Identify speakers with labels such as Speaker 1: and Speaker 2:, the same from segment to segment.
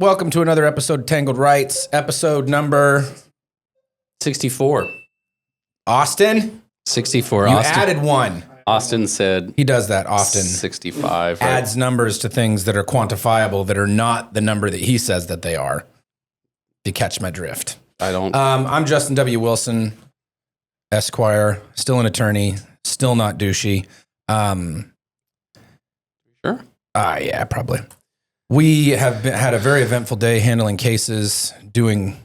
Speaker 1: Welcome to another episode of Tangled Rights, episode number
Speaker 2: 64.
Speaker 1: Austin?
Speaker 2: 64.
Speaker 1: You
Speaker 2: Austin
Speaker 1: added one.
Speaker 2: Austin said
Speaker 1: He does that often.
Speaker 2: 65. Right?
Speaker 1: Adds numbers to things that are quantifiable that are not the number that he says that they are. You catch my drift.
Speaker 2: I don't.
Speaker 1: I'm Justin W. Wilson, Esquire, still an attorney, still not douchey.
Speaker 2: Sure.
Speaker 1: Yeah, probably. We have had a very eventful day handling cases, doing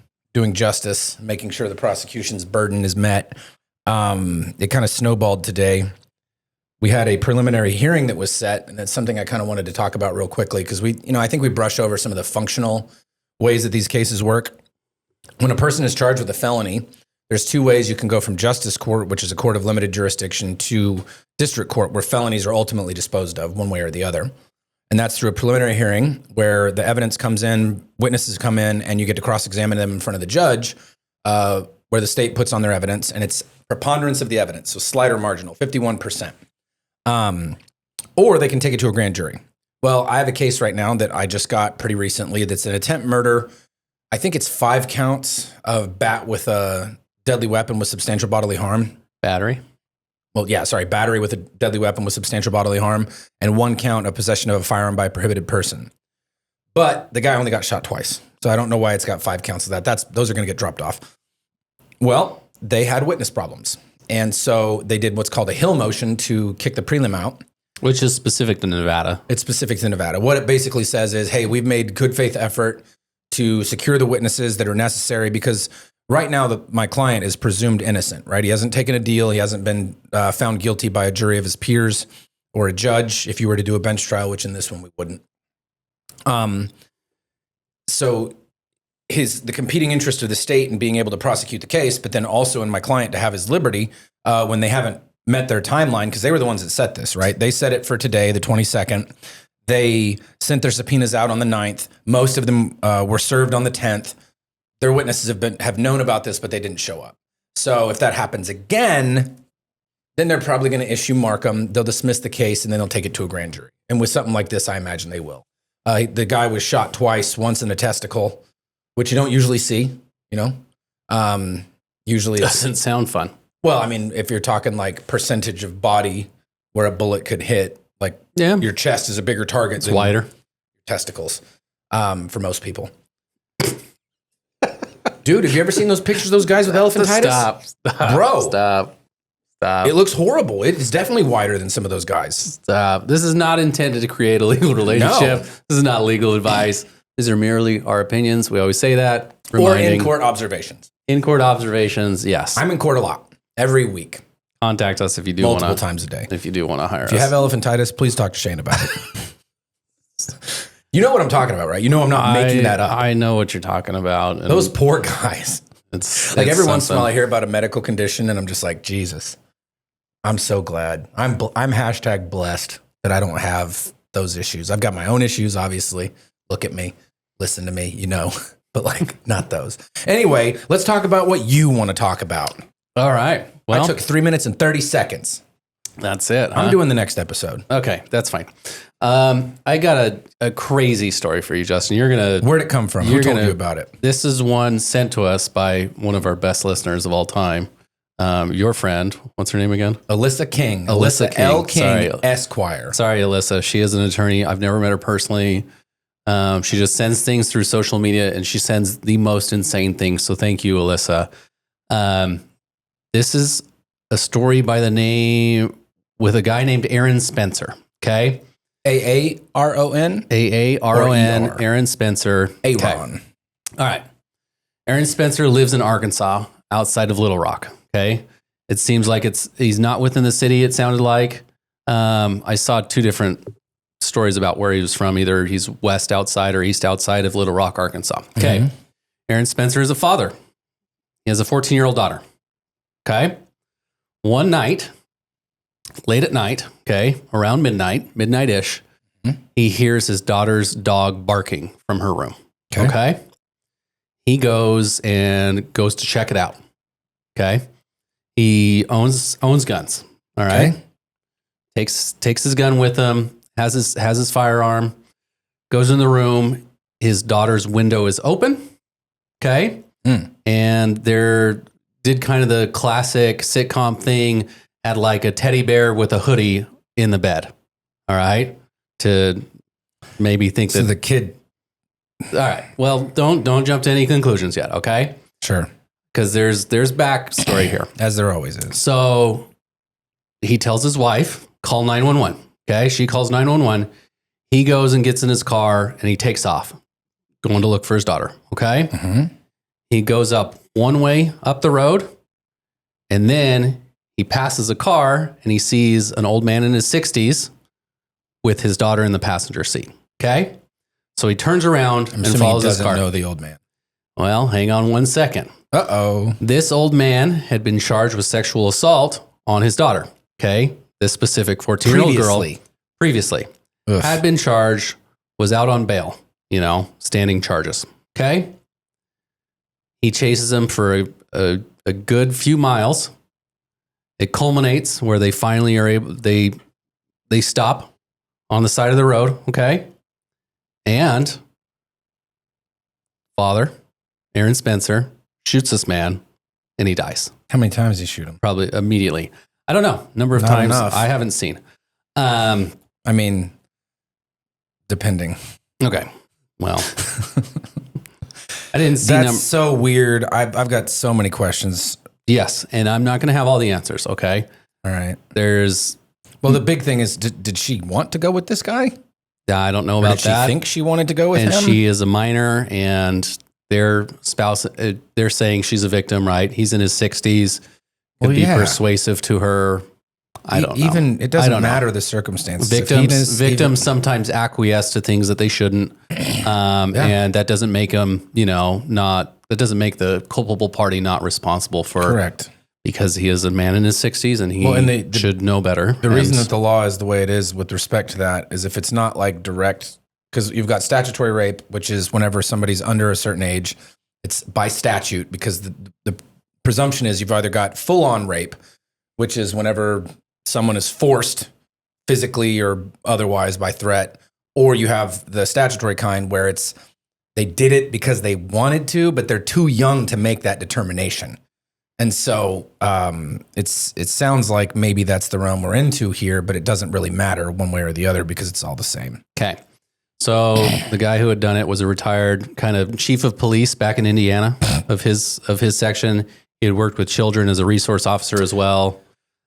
Speaker 1: justice, making sure the prosecution's burden is met. It kind of snowballed today. We had a preliminary hearing that was set, and that's something I kind of wanted to talk about real quickly because I think we brush over some of the functional ways that these cases work. When a person is charged with a felony, there's two ways you can go from justice court, which is a court of limited jurisdiction, to district court, where felonies are ultimately disposed of one way or the other. And that's through a preliminary hearing where the evidence comes in, witnesses come in, and you get to cross-examine them in front of the judge, where the state puts on their evidence, and it's preponderance of the evidence, so slight or marginal, 51%. Or they can take it to a grand jury. Well, I have a case right now that I just got pretty recently that's an attempt murder. I think it's 5 counts of with a deadly weapon with substantial bodily harm.
Speaker 2: Battery.
Speaker 1: Well, yeah, sorry, battery with a deadly weapon with substantial bodily harm, and 1 count of possession of a firearm by a prohibited person. But the guy only got shot twice, so I don't know why it's got 5 counts of that. Those are going to get dropped off. Well, they had witness problems, and so they did what's called a Hill motion to kick the prelim out.
Speaker 2: Which is specific to Nevada.
Speaker 1: It's specific to Nevada. What it basically says is, hey, we've made good faith effort to secure the witnesses that are necessary because right now my client is presumed innocent, right? He hasn't taken a deal. He hasn't been found guilty by a jury of his peers or a judge if you were to do a bench trial, which in this one we wouldn't. So the competing interest of the state in being able to prosecute the case, but then also in my client to have his liberty when they haven't met their timeline, because they were the ones that set this, right? They set it for today, the 22nd. They sent their subpoenas out on the 9th. Most of them were served on the 10th. Their witnesses have known about this, but they didn't show up. So if that happens again, then they're probably going to issue Markham. They'll dismiss the case, and then they'll take it to a grand jury. And with something like this, I imagine they will. The guy was shot twice, once in the testicle, which you don't usually see, Usually
Speaker 2: Doesn't sound fun.
Speaker 1: Well, I mean, if you're talking like percentage of body where a bullet could hit, like your chest is a bigger target than
Speaker 2: wider.
Speaker 1: Your testicles for most people. Dude, have you ever seen those pictures of those guys with elephantitis?
Speaker 2: Stop.
Speaker 1: Bro.
Speaker 2: Stop.
Speaker 1: It looks horrible. It is definitely wider than some of those guys.
Speaker 2: Stop. This is not intended to create a legal relationship.
Speaker 1: No.
Speaker 2: This is not legal advice. These are merely our opinions. We always say that.
Speaker 1: Or in-court observations.
Speaker 2: In-court observations, yes.
Speaker 1: I'm in court a lot, every week.
Speaker 2: Contact us if you do want to.
Speaker 1: Multiple times a day.
Speaker 2: If you do want to hire us.
Speaker 1: If you have elephantitis, please talk to Shane about it. You know what I'm talking about, right? You know I'm not making that up.
Speaker 2: I know what you're talking about.
Speaker 1: Those poor guys.
Speaker 2: It's
Speaker 1: every once in a while I hear about a medical condition and I'm just like, Jesus, I'm so glad. I'm hashtag blessed that I don't have those issues. I've got my own issues, obviously. Look at me, listen to me, but like not those. Anyway, let's talk about what you want to talk about.
Speaker 2: All right. Well,
Speaker 1: I took 3 minutes and 30 seconds.
Speaker 2: That's it.
Speaker 1: I'm doing the next episode.
Speaker 2: Okay, that's fine. I got a crazy story for you, Justin.
Speaker 1: Where'd it come from? Who told you about it?
Speaker 2: This is one sent to us by one of our best listeners of all time. Your friend. What's her name again?
Speaker 1: Alyssa King.
Speaker 2: Alyssa King.
Speaker 1: L. King,
Speaker 2: Sorry.
Speaker 1: Esquire.
Speaker 2: Sorry, Alyssa. She is an attorney. I've never met her personally. She just sends things through social media, and she sends the most insane things. So thank you, Alyssa. This is a story by the name with a guy named Aaron Spencer. Okay.
Speaker 1: Aaron?
Speaker 2: Aaron. Aaron Spencer.
Speaker 1: Aaron.
Speaker 2: Okay. All right. Aaron Spencer lives in Arkansas outside of Little Rock. Okay. It seems like he's not within the city. It sounded like, I saw 2 different stories about where he was from. Either he's west outside or east outside of Little Rock, Arkansas. Okay. Mm-hmm. Aaron Spencer is a father. He has a 14-year-old daughter. Okay. One night, late at night, okay, around midnight-ish, he hears his daughter's dog barking from her room. Okay. He goes to check it out. Okay. He owns guns. All right. Okay. Takes his gun with him, has his firearm, goes in the room. his daughter's window is open. Okay. And there did kind of the classic sitcom thing, had like a teddy bear with a hoodie in the bed. All right. To maybe think
Speaker 1: So
Speaker 2: that
Speaker 1: the kid.
Speaker 2: all right. Well, don't jump to any conclusions yet. Okay.
Speaker 1: Sure.
Speaker 2: Because there's backstory here.
Speaker 1: As there always is.
Speaker 2: So he tells his wife, call 911. Okay. She calls 911. He goes and gets in his car and he takes off, going to look for his daughter. Okay.
Speaker 1: Mm-hmm.
Speaker 2: He goes up one way up the road, and then he passes a car and he sees an old man in his 60s with his daughter in the passenger seat. Okay. So he turns around and follows his car.
Speaker 1: He doesn't know the old man.
Speaker 2: Well, hang on 1 second.
Speaker 1: Uh-oh.
Speaker 2: This old man had been charged with sexual assault on his daughter. Okay. This specific 14-year-old girl previously
Speaker 1: Ugh.
Speaker 2: had been charged, was out on bail, standing charges. Okay. He chases him for a good few miles. It culminates where they finally are able, they stop on the side of the road. Okay. And father, Aaron Spencer, shoots this man and he dies.
Speaker 1: How many times did he shoot him?
Speaker 2: Probably immediately. I don't know. Number of
Speaker 1: Not
Speaker 2: times
Speaker 1: enough.
Speaker 2: I haven't seen.
Speaker 1: I mean, depending.
Speaker 2: Okay. Well, I didn't see
Speaker 1: That's so weird. I've got so many questions.
Speaker 2: Yes. And I'm not going to have all the answers. Okay.
Speaker 1: All right.
Speaker 2: Well,
Speaker 1: the big thing is, did she want to go with this guy?
Speaker 2: I don't know
Speaker 1: Or
Speaker 2: about
Speaker 1: did she
Speaker 2: that.
Speaker 1: think she wanted to go with
Speaker 2: And
Speaker 1: him?
Speaker 2: she is a minor, and their spouse, they're saying she's a victim, right? He's in his 60s. Could be persuasive to her. I don't know.
Speaker 1: Even it doesn't matter the circumstances.
Speaker 2: Victims sometimes acquiesce to things that they shouldn't, and that doesn't make them, that doesn't make the culpable party not responsible for.
Speaker 1: Correct.
Speaker 2: Because he is a man in his 60s and he should know better.
Speaker 1: The reason that the law is the way it is with respect to that is if it's not like direct, because you've got statutory rape, which is whenever somebody's under a certain age, it's by statute, because the presumption is you've either got full on rape, which is whenever someone is forced physically or otherwise by threat, or you have the statutory kind where they did it because they wanted to, but they're too young to make that determination. And so it sounds like maybe that's the realm we're into here, but it doesn't really matter one way or the other because it's all the same.
Speaker 2: Okay. So the guy who had done it was a retired kind of chief of police back in Indiana of his section. He had worked with children as a resource officer as well.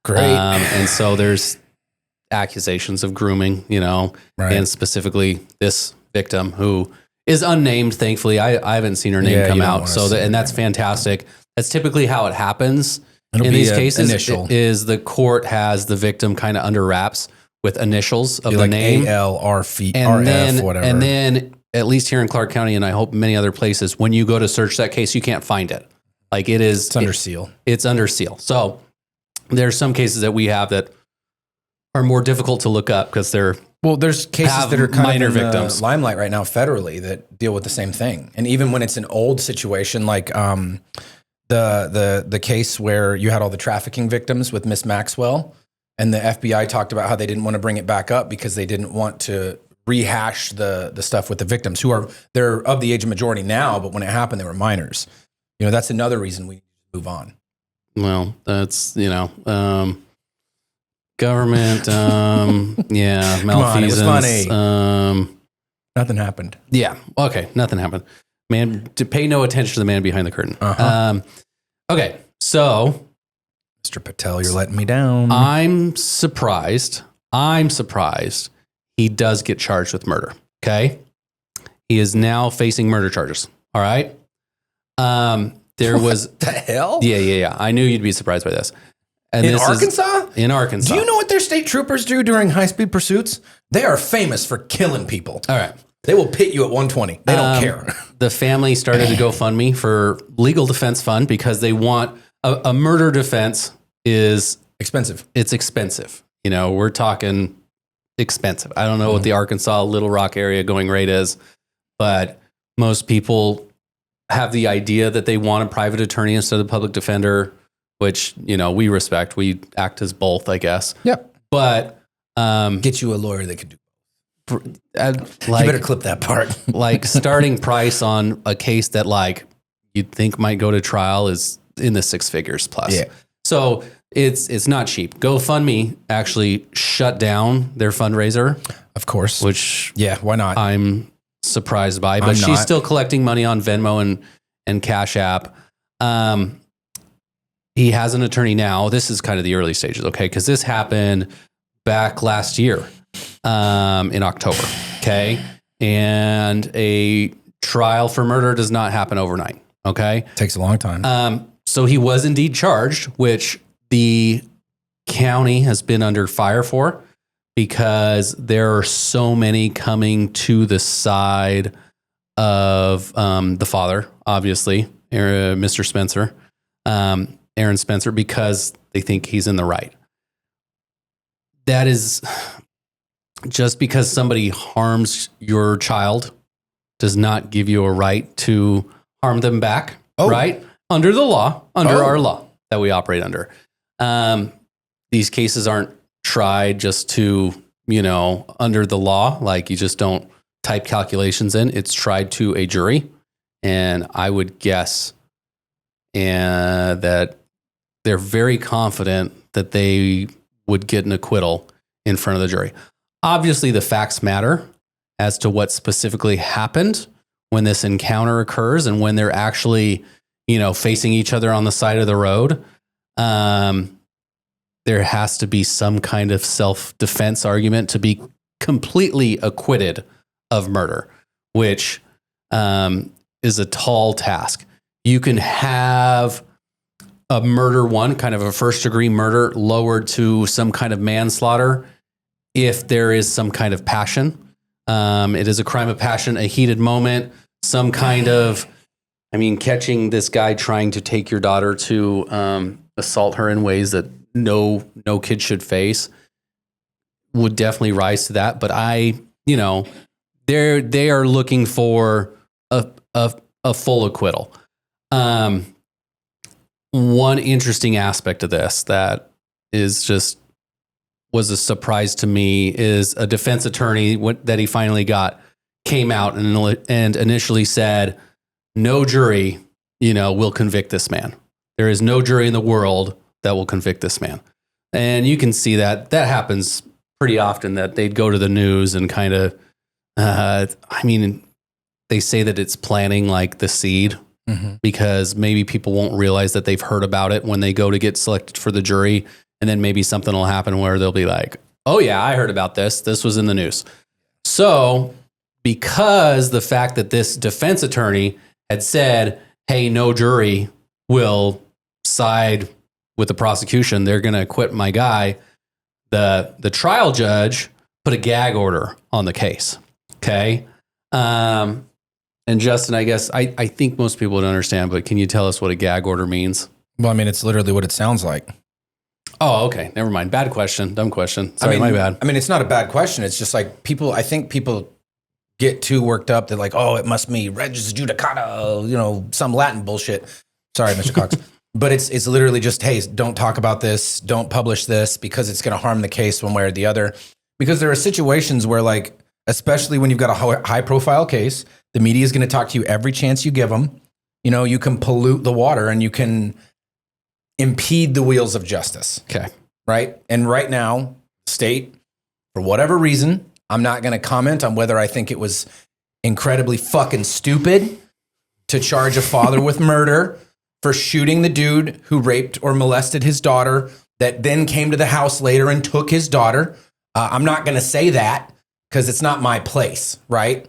Speaker 1: Great.
Speaker 2: And so there's accusations of grooming,
Speaker 1: Right.
Speaker 2: and specifically this victim who is unnamed. Thankfully, I haven't seen her name come out. So and that's fantastic. That's typically how it happens in these cases. Is the court has the victim kind of under wraps with initials of the name,
Speaker 1: AL, RF,
Speaker 2: and
Speaker 1: RF, whatever.
Speaker 2: And then at least here in Clark County, and I hope many other places, when you go to search that case, you can't find it. Like it's
Speaker 1: under seal.
Speaker 2: It's under seal. So there's some cases that we have that are more difficult to look up because they're
Speaker 1: there's cases that are kind
Speaker 2: minor
Speaker 1: of in
Speaker 2: victims.
Speaker 1: the limelight right now federally that deal with the same thing. And even when it's an old situation, like the case where you had all the trafficking victims with Miss Maxwell, and the FBI talked about how they didn't want to bring it back up because they didn't want to rehash the stuff with the victims they're of the age of majority now, but when it happened, they were minors. That's another reason we move on.
Speaker 2: Well, that's, government, malfeasance.
Speaker 1: Come on, it was funny. Nothing happened.
Speaker 2: Yeah. Okay. Nothing happened. Man, to pay no attention to the man behind the curtain.
Speaker 1: Uh-huh.
Speaker 2: Okay. So,
Speaker 1: Mr. Patel, you're letting me down.
Speaker 2: I'm surprised he does get charged with murder. Okay. He is now facing murder charges. All right. There was
Speaker 1: the hell?
Speaker 2: Yeah. I knew you'd be surprised by this. And
Speaker 1: in Arkansas?
Speaker 2: In Arkansas.
Speaker 1: Do you know what their state troopers do during high-speed pursuits? They are famous for killing people.
Speaker 2: All right.
Speaker 1: They will pit you at 120. They don't care.
Speaker 2: The family started to GoFundMe for legal defense fund because they want a murder defense is
Speaker 1: expensive.
Speaker 2: It's expensive. We're talking expensive. I don't know what the Arkansas Little Rock area going rate is, but most people have the idea that they want a private attorney instead of the public defender, which, we respect. We act as both, I guess.
Speaker 1: Yep.
Speaker 2: But
Speaker 1: get you a lawyer that could do. You better clip that part.
Speaker 2: Like starting price on a case that like you'd think might go to trial is in the six figures plus.
Speaker 1: Yeah.
Speaker 2: So it's not cheap. GoFundMe actually shut down their fundraiser,
Speaker 1: Of course.
Speaker 2: which
Speaker 1: why not?
Speaker 2: I'm surprised by, but
Speaker 1: I'm
Speaker 2: she's
Speaker 1: not.
Speaker 2: still collecting money on Venmo and Cash App. He has an attorney now. This is kind of the early stages, okay? Because this happened back last year in October, okay? And a trial for murder does not happen overnight, okay?
Speaker 1: Takes a long time.
Speaker 2: So he was indeed charged, which the county has been under fire for because there are so many coming to the side of the father, obviously, Mr. Spencer, Aaron Spencer, because they think he's in the right. That is just because somebody harms your child does not give you a right to harm them back, right? Under the law, our law that we operate under. These cases aren't tried just to, under the law, like you just don't type calculations in. It's tried to a jury. And I would guess that they're very confident that they would get an acquittal in front of the jury. Obviously, the facts matter as to what specifically happened when this encounter occurs and when they're actually, facing each other on the side of the road. There has to be some kind of self-defense argument to be completely acquitted of murder, which is a tall task. You can have a murder one, kind of a first-degree murder, lowered to some kind of manslaughter if there is some kind of passion. It is a crime of passion, a heated moment, some kind of, catching this guy trying to take your daughter to assault her in ways that no kid should face would definitely rise to that. But they are looking for a full acquittal. One interesting aspect of this that was a surprise to me is a defense attorney that he finally got came out and initially said, no jury, will convict this man. There is no jury in the world that will convict this man. And you can see that happens pretty often, that they'd go to the news and kind of, they say that it's planting like the seed, because maybe people won't realize that they've heard about it when they go to get selected for the jury. And then maybe something will happen where they'll be like, oh yeah, I heard about this. This was in the news. So because the fact that this defense attorney had said, hey, no jury will side with the prosecution, they're going to acquit my guy, the trial judge put a gag order on the case. Okay. And Justin, I guess, I think most people would understand, but can you tell us what a gag order means?
Speaker 1: Well, it's literally what it sounds like.
Speaker 2: Oh, okay. Never mind. Bad question. Dumb question. Sorry, my bad.
Speaker 1: It's not a bad question. It's just like I think people get too worked up. They're like, oh, it must be res judicata, some Latin bullshit. Sorry, Mr. Cox. But it's literally just, hey, don't talk about this. Don't publish this because it's going to harm the case one way or the other. Because there are situations where, like, especially when you've got a high profile case, the media is going to talk to you every chance you give them. You can pollute the water and you can impede the wheels of justice.
Speaker 2: Okay.
Speaker 1: Right. And right now, state, for whatever reason, I'm not going to comment on whether I think it was incredibly fucking stupid to charge a father with murder for shooting the dude who raped or molested his daughter that then came to the house later and took his daughter. I'm not going to say that because it's not my place. Right.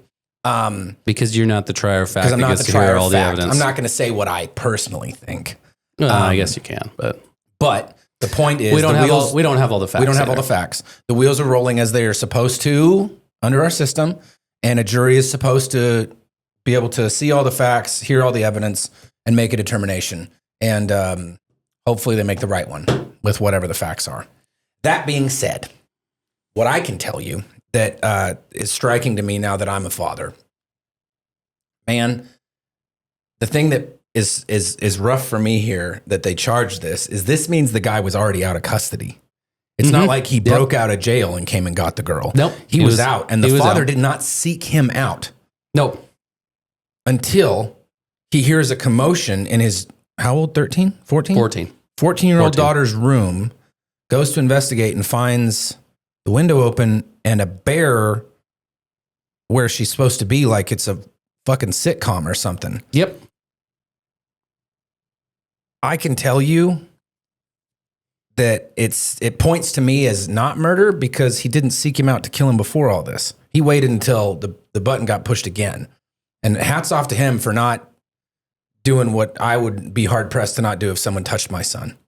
Speaker 2: Because you're not the trier of fact.
Speaker 1: Because I'm not the trier of fact.
Speaker 2: Evidence.
Speaker 1: I'm not going to say what I personally think.
Speaker 2: I guess you can, but
Speaker 1: the point is
Speaker 2: we don't have all the facts.
Speaker 1: We don't have all the facts. The wheels are rolling as they are supposed to under our system, and a jury is supposed to be able to see all the facts, hear all the evidence, and make a determination. And hopefully they make the right one with whatever the facts are. That being said, what I can tell you that is striking to me now that I'm a father, man, the thing that is rough for me here that they charged this means the guy was already out of custody. It's not like he broke out of jail and came and got the girl.
Speaker 2: Nope.
Speaker 1: He was out, and the father did not seek him out.
Speaker 2: Nope.
Speaker 1: Until he hears a commotion in his, how old, 13? 14?
Speaker 2: 14.
Speaker 1: 14-year-old daughter's room, goes to investigate and finds the window open and a bear where she's supposed to be, like it's a fucking sitcom or something.
Speaker 2: Yep.
Speaker 1: I can tell you that it points to me as not murder because he didn't seek him out to kill him before all this. He waited until the button got pushed again. And hats off to him for not doing what I would be hard pressed to not do if someone touched my son.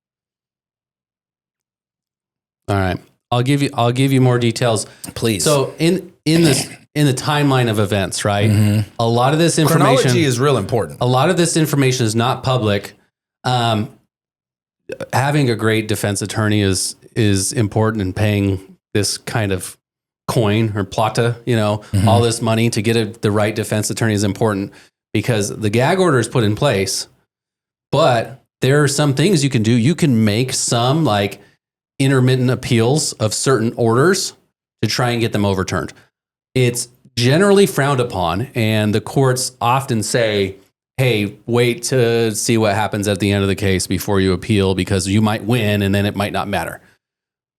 Speaker 2: All right. I'll give you more details.
Speaker 1: Please.
Speaker 2: So in the timeline of events, right? Mm-hmm. A lot of this information,
Speaker 1: chronology is real important.
Speaker 2: A lot of this information is not public. Having a great defense attorney is important, and paying this kind of coin or plata, all this money to get the right defense attorney is important, because the gag order is put in place, but there are some things you can do. You can make some like intermittent appeals of certain orders to try and get them overturned. It's generally frowned upon, and the courts often say, hey, wait to see what happens at the end of the case before you appeal, because you might win and then it might not matter.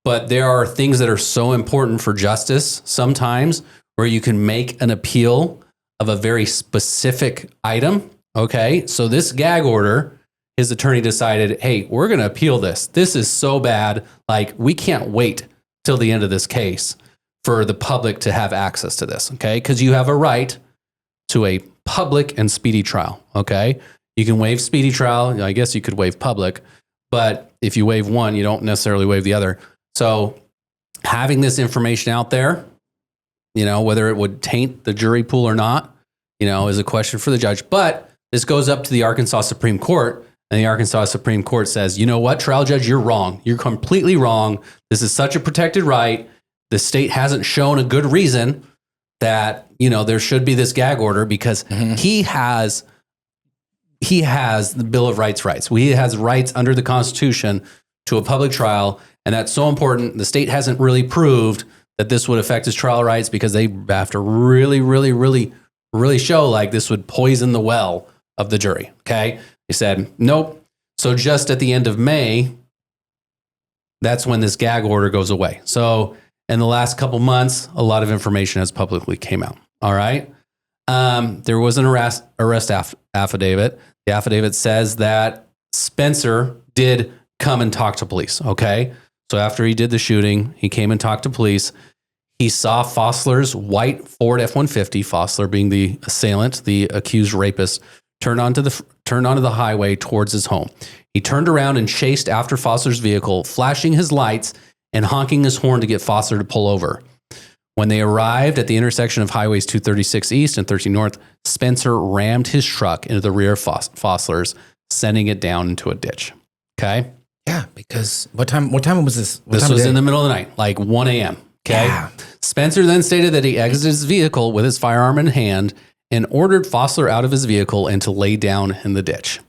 Speaker 2: But there are things that are so important for justice sometimes where you can make an appeal of a very specific item. Okay, so this gag order, his attorney decided, hey, we're going to appeal this. This is so bad. Like, we can't wait till the end of this case for the public to have access to this. Okay, because you have a right to a public and speedy trial. Okay, you can waive speedy trial. I guess you could waive public, but if you waive one, you don't necessarily waive the other. So having this information out there, whether it would taint the jury pool or not, is a question for the judge. But this goes up to the Arkansas Supreme Court, and the Arkansas Supreme Court says, you know what, trial judge, you're wrong. You're completely wrong. This is such a protected right. The state hasn't shown a good reason that, there should be this gag order, because he has the Bill of Rights. He has rights under the Constitution to a public trial. And that's so important. The state hasn't really proved that this would affect his trial rights, because they have to really, really, really, really show like this would poison the well of the jury. Okay. They said, nope. So just at the end of May, that's when this gag order goes away. So in the last couple months, a lot of information has publicly came out. All right. There was an arrest affidavit. The affidavit says that Spencer did come and talk to police. Okay. So after he did the shooting, he came and talked to police. He saw Fossler's white Ford F-150, Fossler being the assailant, the accused rapist, turn onto the highway towards his home. He turned around and chased after Fossler's vehicle, flashing his lights and honking his horn to get Fossler to pull over. When they arrived at the intersection of highways 236 East and 13 North, Spencer rammed his truck into the rear of Fossler's, sending it down into a ditch. Okay?
Speaker 1: Yeah, because what time was this?
Speaker 2: This was in the middle of the night, like 1 a.m. Okay? Yeah. Spencer then stated that he exited his vehicle with his firearm in hand and ordered Fossler out of his vehicle and to lay down in the ditch.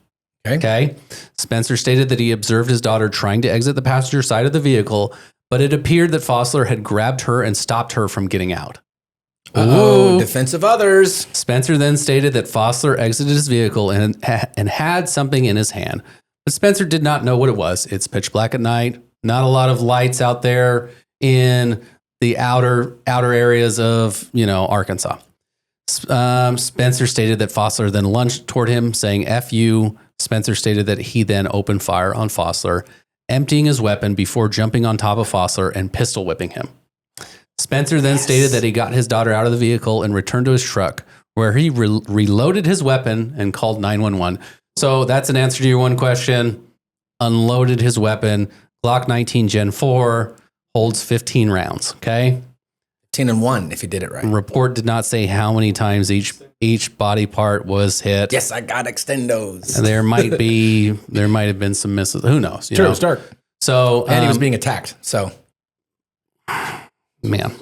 Speaker 2: Okay? Spencer stated that he observed his daughter trying to exit the passenger side of the vehicle, but it appeared that Fossler had grabbed her and stopped her from getting out.
Speaker 1: Oh, defense of others.
Speaker 2: Spencer then stated that Fossler exited his vehicle and had something in his hand, but Spencer did not know what it was. It's pitch black at night, not a lot of lights out there in the outer areas of, Arkansas. Spencer stated that Fossler then lunged toward him, saying, F you. Spencer stated that he then opened fire on Fossler, emptying his weapon before jumping on top of Fossler and pistol whipping him. Spencer then stated that he got his daughter out of the vehicle and returned to his truck, where he reloaded his weapon and called 911. So that's an answer to your one question. Unloaded his weapon. Glock 19 Gen 4 holds 15 rounds. Okay.
Speaker 1: 15 and 1 if you did it right.
Speaker 2: Report did not say how many times each body part was hit.
Speaker 1: Yes, I got extendos.
Speaker 2: There might have been some misses. Who knows?
Speaker 1: True, it's dark.
Speaker 2: So
Speaker 1: and he was being attacked. So
Speaker 2: man.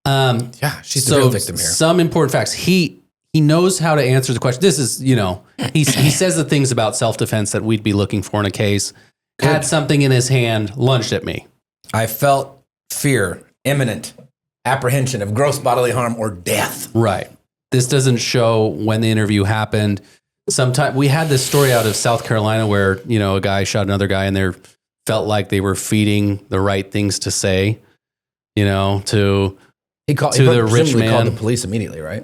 Speaker 1: Yeah, she's the real victim here.
Speaker 2: Some important facts. He knows how to answer the question. This is, he says the things about self-defense that we'd be looking for in a case. Good. Had something in his hand, lunged at me.
Speaker 1: I felt fear, imminent apprehension of gross bodily harm or death.
Speaker 2: Right. This doesn't show when the interview happened. Sometime we had this story out of South Carolina where, you know, a guy shot another guy and they felt like they were feeding the right things to say, you know, to the rich man.
Speaker 1: He called the police immediately, right?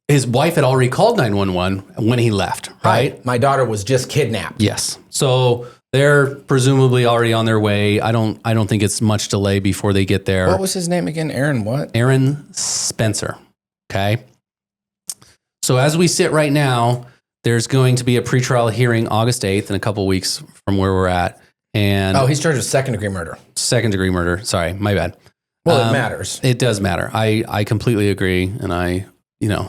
Speaker 2: His wife had already called 911 when he left, right?
Speaker 1: My daughter was just kidnapped.
Speaker 2: Yes. So they're presumably already on their way. I don't think it's much delay before they get there.
Speaker 1: What was his name again? Aaron what?
Speaker 2: Aaron Spencer. Okay. So as we sit right now, there's going to be a pretrial hearing August 8th in a couple weeks from where we're at. And
Speaker 1: he's charged with second-degree murder.
Speaker 2: Second-degree murder. Sorry, my bad.
Speaker 1: Well, it matters.
Speaker 2: It does matter. I completely agree. And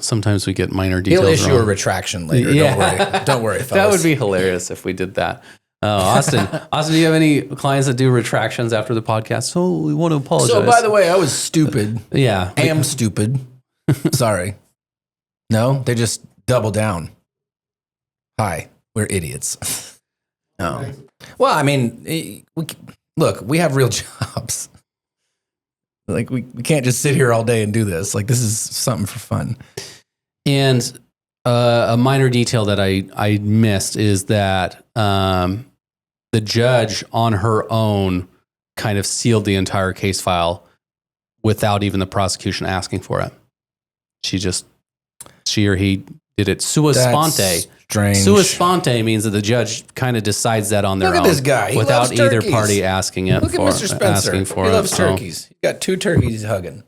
Speaker 2: sometimes we get minor details
Speaker 1: He'll issue
Speaker 2: wrong.
Speaker 1: a retraction later.
Speaker 2: Yeah.
Speaker 1: Don't worry, fellas.
Speaker 2: That would be hilarious if we did that. Austin, do you have any clients that do retractions after the podcast? So we want to apologize.
Speaker 1: So, by the way, I was stupid.
Speaker 2: Yeah.
Speaker 1: I am stupid. Sorry. No, they just double down. Hi, we're idiots. No. Well, I mean, we have real jobs. Like, we can't just sit here all day and do this. Like, this is something for fun.
Speaker 2: And a minor detail that I missed is that the judge on her own kind of sealed the entire case file without even the prosecution asking for it. She or he did it sua sponte.
Speaker 1: Strange.
Speaker 2: Sua sponte means that the judge kind of decides that on their own.
Speaker 1: Look at this guy. He
Speaker 2: without
Speaker 1: loves
Speaker 2: either
Speaker 1: turkeys.
Speaker 2: party asking it.
Speaker 1: Look at Mr. Spencer.
Speaker 2: Asking for
Speaker 1: he
Speaker 2: it.
Speaker 1: loves turkeys. He got 2 turkeys he's hugging.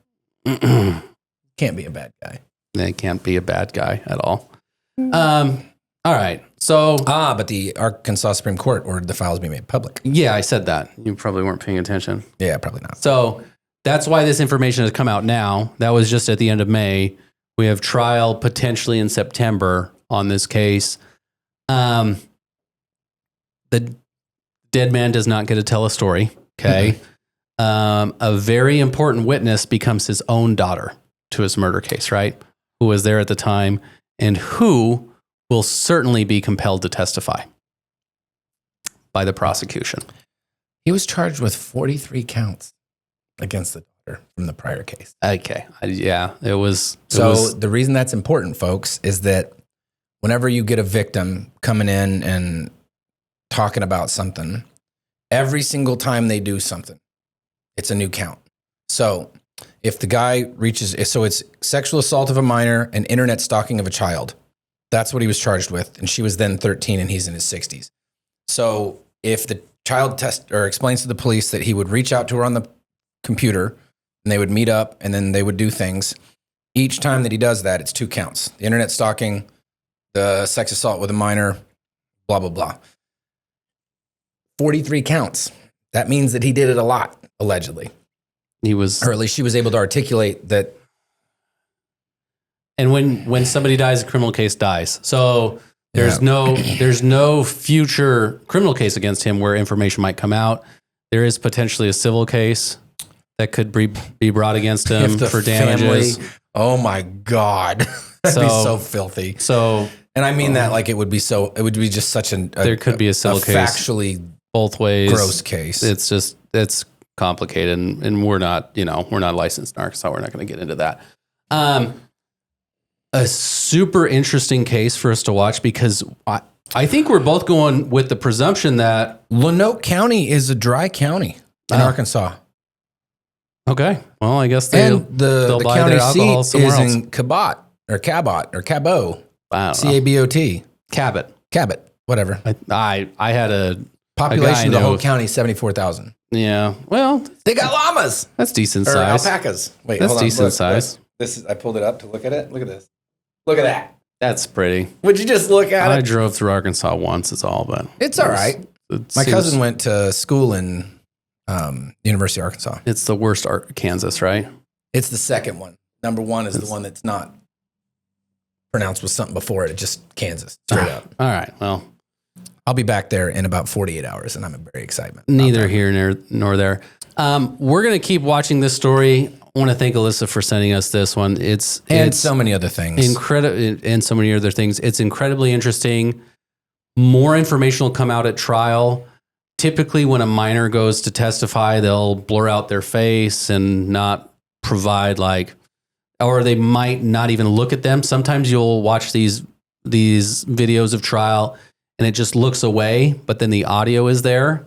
Speaker 1: Can't be a bad guy.
Speaker 2: They can't be a bad guy at all. All right. So,
Speaker 1: but the Arkansas Supreme Court ordered the files be made public.
Speaker 2: yeah, I said that. You probably weren't paying attention.
Speaker 1: Yeah, probably not.
Speaker 2: So that's why this information has come out now. That was just at the end of May. We have trial potentially in September on this case. The dead man does not get to tell a story. Okay. A very important witness becomes his own daughter to his murder case, right? Who was there at the time and who will certainly be compelled to testify by the prosecution.
Speaker 1: He was charged with 43 counts against the daughter from the prior case.
Speaker 2: Okay. Yeah, it was.
Speaker 1: The reason that's important, folks, is that whenever you get a victim coming in and talking about something, every single time they do something, it's a new count. So if the guy it's sexual assault of a minor and internet stalking of a child. That's what he was charged with. And she was then 13 and he's in his 60s. So if the child explains to the police that he would reach out to her on the computer and they would meet up and then they would do things, each time that he does that, it's 2 counts. The internet stalking, the sex assault with a minor, blah, blah, blah. 43 counts. That means that he did it a lot, allegedly. Or at least she was able to articulate that.
Speaker 2: And when somebody dies, a criminal case dies. So there's no future criminal case against him where information might come out. There is potentially a civil case that could be brought against him for damages.
Speaker 1: Oh my God. That'd be so filthy.
Speaker 2: So,
Speaker 1: and I mean that like it would be just such
Speaker 2: there could be a civil case
Speaker 1: factually
Speaker 2: both ways.
Speaker 1: Gross case.
Speaker 2: It's complicated and we're not licensed in Arkansas. We're not going to get into that. A super interesting case for us to watch because I think we're both going with the presumption that
Speaker 1: Lonoke County is a dry county in Arkansas.
Speaker 2: Okay. Well, I guess
Speaker 1: the
Speaker 2: buy
Speaker 1: county
Speaker 2: their alcohol
Speaker 1: seat
Speaker 2: somewhere
Speaker 1: is
Speaker 2: else.
Speaker 1: in Cabot. C-A-B-O-T. Cabot, whatever.
Speaker 2: I had a
Speaker 1: population of the whole county, 74,000.
Speaker 2: Yeah. Well,
Speaker 1: they got llamas.
Speaker 2: That's decent
Speaker 1: or
Speaker 2: size.
Speaker 1: Alpacas. Wait,
Speaker 2: that's
Speaker 1: hold on.
Speaker 2: Decent size.
Speaker 1: I pulled it up to look at it. Look at this. Look at that.
Speaker 2: That's pretty.
Speaker 1: Would you just look at it?
Speaker 2: I drove through Arkansas once. It's all, but
Speaker 1: it's all right. My cousin went to school in University of Arkansas.
Speaker 2: It's the worst Kansas, right?
Speaker 1: It's the second one. Number one is the one that's not pronounced with something before it. It's just Kansas, straight up.
Speaker 2: All right. Well,
Speaker 1: I'll be back there in about 48 hours, and I'm very excited.
Speaker 2: Neither here nor there. We're going to keep watching this story. I want to thank Alyssa for sending us this one. It's
Speaker 1: so many other things.
Speaker 2: And so many other things. It's incredibly interesting. More information will come out at trial. typically when a minor goes to testify, they'll blur out their face and not provide or they might not even look at them. Sometimes you'll watch these videos of trial and it just looks away, but then the audio is there.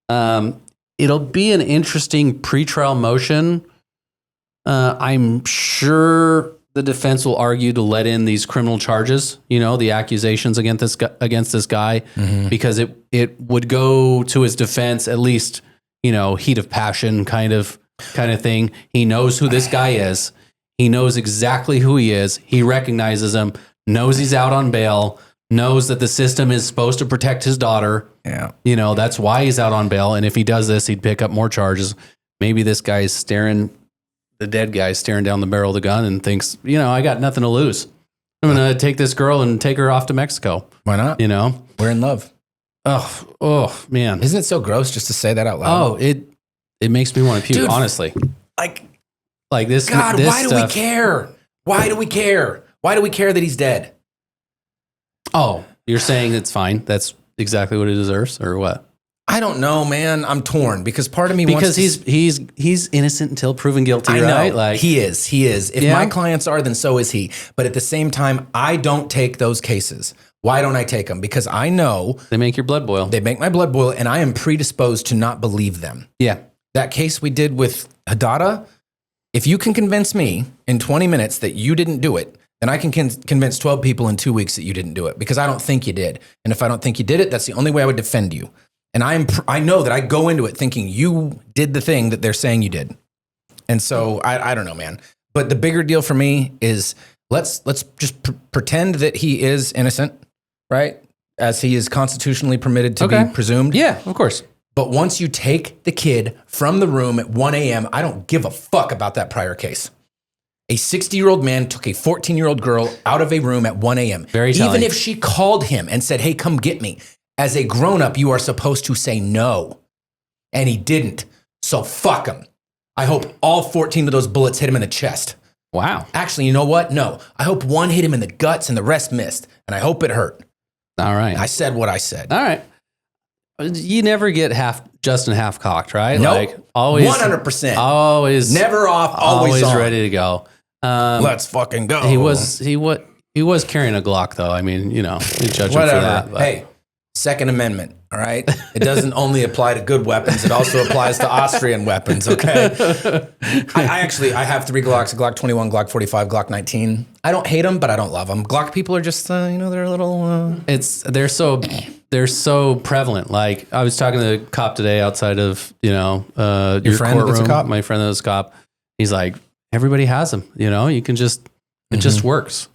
Speaker 2: It'll be an interesting pretrial motion. I'm sure the defense will argue to let in these criminal charges, the accusations against this guy, because it would go to his defense, at least, heat of passion kind of thing. He knows who this guy is. He knows exactly who he is. He recognizes him, knows he's out on bail, knows that the system is supposed to protect his daughter.
Speaker 1: Yeah.
Speaker 2: That's why he's out on bail. And if he does this, he'd pick up more charges. Maybe this guy's the dead guy's staring down the barrel of the gun and thinks, I got nothing to lose. I'm going to take this girl and take her off to Mexico.
Speaker 1: Why not? We're in love.
Speaker 2: Oh, man.
Speaker 1: Isn't it so gross just to say that out loud?
Speaker 2: Oh, it makes me want to puke,
Speaker 1: dude,
Speaker 2: honestly. Like this.
Speaker 1: God,
Speaker 2: this
Speaker 1: why do we care? Why do we care? Why do we care that he's dead?
Speaker 2: Oh, you're saying it's fine. That's exactly what he deserves, or what?
Speaker 1: I don't know, man. I'm torn because part of me
Speaker 2: because
Speaker 1: wants
Speaker 2: he's innocent until proven guilty, right?
Speaker 1: Like he is. If my clients are, then so is he. But at the same time, I don't take those cases. Why don't I take them? Because I know
Speaker 2: they make your blood boil.
Speaker 1: They make my blood boil, and I am predisposed to not believe them.
Speaker 2: Yeah,
Speaker 1: that case we did with Hadada. If you can convince me in 20 minutes that you didn't do it, then I can convince 12 people in 2 weeks that you didn't do it, because I don't think you did. And if I don't think you did it, that's the only way I would defend you. And I know that I go into it thinking you did the thing that they're saying you did. And so I don't know, man. But the bigger deal for me is let's just pretend that he is innocent, right? As he is constitutionally permitted to be presumed.
Speaker 2: Yeah, of course.
Speaker 1: But once you take the kid from the room at 1 a.m., I don't give a fuck about that prior case. A 60-year-old man took a 14-year-old girl out of a room at 1 a.m.
Speaker 2: Very telling.
Speaker 1: Even if she called him and said, hey, come get me. As a grown-up, you are supposed to say no. And he didn't. So fuck him. I hope all 14 of those bullets hit him in the chest.
Speaker 2: Wow.
Speaker 1: Actually, you know what? No. I hope one hit him in the guts and the rest missed. And I hope it hurt.
Speaker 2: All right.
Speaker 1: I said what I said.
Speaker 2: All right. You never get Justin half cocked, right?
Speaker 1: Nope.
Speaker 2: Like always
Speaker 1: 100%.
Speaker 2: Always
Speaker 1: never off, always on.
Speaker 2: Ready to go.
Speaker 1: Let's fucking go.
Speaker 2: He was carrying a Glock though. I mean, you judge him for that. But.
Speaker 1: Hey, Second Amendment, all right? It doesn't only apply to good weapons, it also applies to Austrian weapons, okay? I have 3 Glocks, a Glock 21, Glock 45, Glock 19. I don't hate them, but I don't love them. Glock people are just, they're a little...
Speaker 2: They're so prevalent. Like I was talking to a cop today outside of, your
Speaker 1: friend
Speaker 2: courtroom.
Speaker 1: that's a cop?
Speaker 2: My friend that's a cop. He's like, everybody has them, you can just, it just works.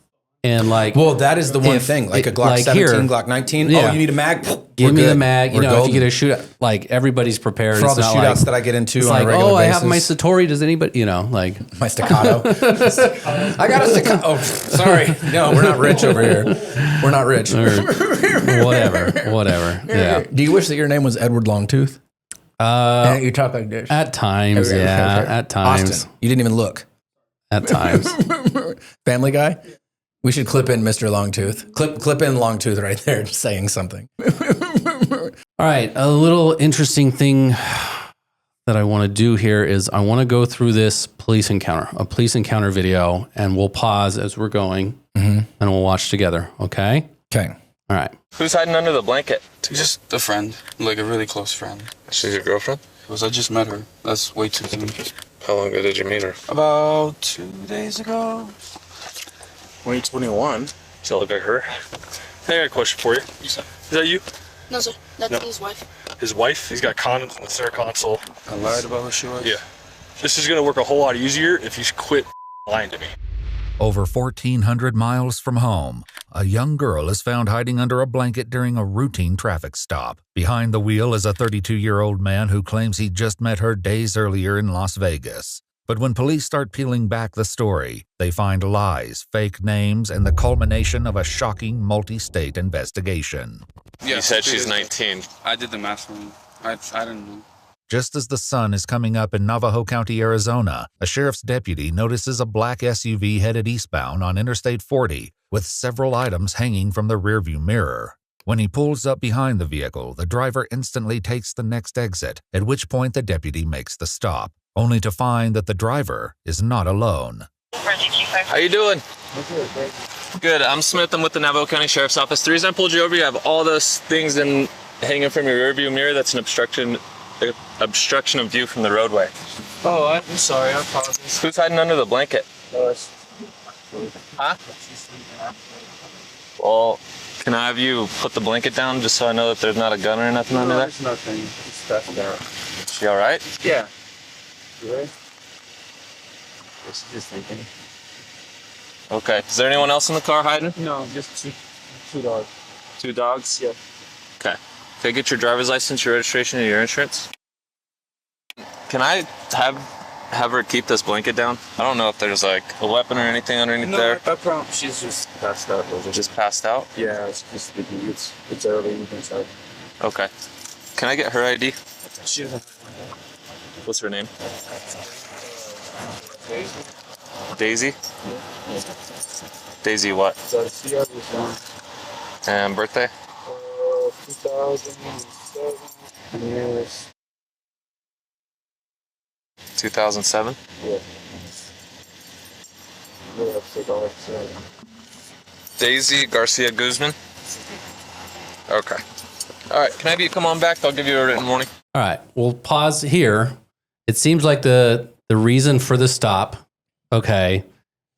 Speaker 2: And
Speaker 1: well, that is the one thing, like a Glock 17, here, Glock 19. Yeah. Oh, you need a mag?
Speaker 2: Give me the mag. If you get a shootout, like everybody's prepared.
Speaker 1: For all the shootouts that I get into on a regular basis.
Speaker 2: I have my Satori. Does anybody,
Speaker 1: my staccato. I got a staccato. Oh, sorry. No, we're not rich over here. We're not rich.
Speaker 2: Whatever. Yeah.
Speaker 1: Do you wish that your name was Edward Longtooth? You talk like this.
Speaker 2: At times, okay. At times.
Speaker 1: Austin, you didn't even look.
Speaker 2: At times.
Speaker 1: Family Guy? We should clip in Mr. Longtooth. Clip in Longtooth right there saying something.
Speaker 2: All right. A little interesting thing that I want to do here is I want to go through this police encounter video, and we'll pause as we're going, and we'll watch together. Okay?
Speaker 1: Okay.
Speaker 2: All right.
Speaker 3: Who's hiding under the blanket?
Speaker 4: Just a friend, like a really close friend.
Speaker 3: She's your girlfriend?
Speaker 4: Because I just met her. That's way too soon.
Speaker 3: How long ago did you meet her?
Speaker 4: About 2 days ago.
Speaker 3: 2021. She look like her. Hey, I got a question for you. Is that you?
Speaker 5: No, sir. That's his wife.
Speaker 3: His wife? He's got condoms in the center console.
Speaker 4: I lied about who she was?
Speaker 3: Yeah. This is going to work a whole lot easier if you quit lying to me.
Speaker 6: Over 1,400 miles from home, a young girl is found hiding under a blanket during a routine traffic stop. Behind the wheel is a 32-year-old man who claims he just met her days earlier in Las Vegas. But when police start peeling back the story, they find lies, fake names, and the culmination of a shocking multi-state investigation.
Speaker 3: Yeah, you said she's 19.
Speaker 4: I did the math wrong. I didn't know.
Speaker 6: Just as the sun is coming up in Navajo County, Arizona, a sheriff's deputy notices a black SUV headed eastbound on Interstate 40 with several items hanging from the rearview mirror. When he pulls up behind the vehicle, the driver instantly takes the next exit, at which point the deputy makes the stop, only to find that the driver is not alone.
Speaker 7: How you doing? Good. I'm Smith. I'm with the Navajo County Sheriff's Office. The reason I pulled you over, you have all those things hanging from your rearview mirror. That's an obstruction of view from the roadway.
Speaker 4: Oh, I'm sorry. I apologize.
Speaker 7: Who's hiding under the blanket? Huh? Well, can I have you put the blanket down just so I know that there's not a gun or nothing under there?
Speaker 4: There's nothing. Just passed out.
Speaker 7: She all right?
Speaker 4: Yeah. You ready? Just thinking.
Speaker 7: Okay. Is there anyone else in the car hiding?
Speaker 4: No, just two dogs.
Speaker 7: 2 dogs?
Speaker 4: Yeah.
Speaker 7: Okay. Can I get your driver's license, your registration, and your insurance? Can I have her keep this blanket down? I don't know if there's like a weapon or anything underneath there.
Speaker 4: No, I promise. She's just passed out.
Speaker 7: Just passed out?
Speaker 4: Yeah, it's just it's early. You can tell.
Speaker 7: Okay. Can I get her ID?
Speaker 4: She doesn't.
Speaker 7: What's her name? Daisy? Daisy what?
Speaker 4: So she has this one.
Speaker 7: And birthday?
Speaker 4: 2007. Yes.
Speaker 7: 2007?
Speaker 4: Yeah. Yeah, so
Speaker 7: Daisy Garcia Guzman? Okay. All right. Can I have you come on back? I'll give you a written warning.
Speaker 2: All right, we'll pause here. It seems like the reason for the stop, okay,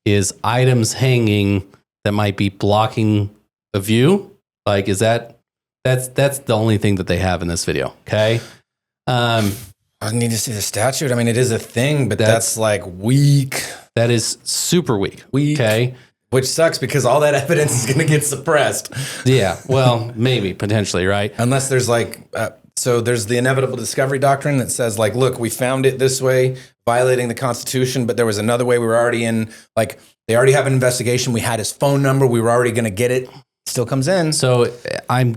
Speaker 2: is items hanging that might be blocking the view. Like, is that's the only thing that they have in this video, okay?
Speaker 1: I need to see the statute. I mean, it is a thing, but that's like weak.
Speaker 2: That is super weak. Okay.
Speaker 1: Which sucks because all that evidence is going to get suppressed.
Speaker 2: Yeah. Well, maybe potentially, right?
Speaker 1: Unless there's like, so there's the inevitable discovery doctrine that says like, look, we found it this way, violating the Constitution, but there was another way we were already in, like they already have an investigation. We had his phone number. We were already going to get it. Still comes in.
Speaker 2: So I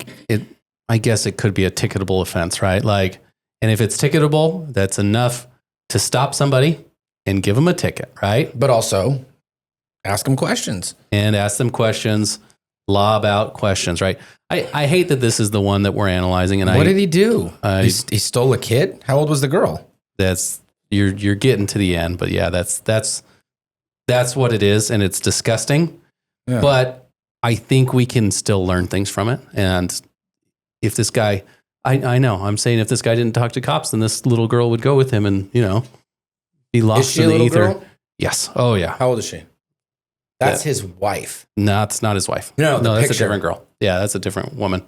Speaker 2: guess it could be a ticketable offense, right? Like, and if it's ticketable, that's enough to stop somebody and give them a ticket, right?
Speaker 1: But also ask them questions.
Speaker 2: And ask them questions, lob out questions, right? I hate that this is the one that we're analyzing. And
Speaker 1: what did he do?
Speaker 2: He
Speaker 1: stole a kid? How old was the girl?
Speaker 2: That's you're getting to the end, but yeah, that's what it is, and it's disgusting. Yeah. But I think we can still learn things from it. And if this guy, I know, I'm saying if this guy didn't talk to cops, then this little girl would go with him and, be lost in the ether. Girl? Yes. Oh, yeah.
Speaker 1: How old is she? That's his wife.
Speaker 2: No, it's not his wife.
Speaker 1: No,
Speaker 2: that's a different girl. Yeah, that's a different woman.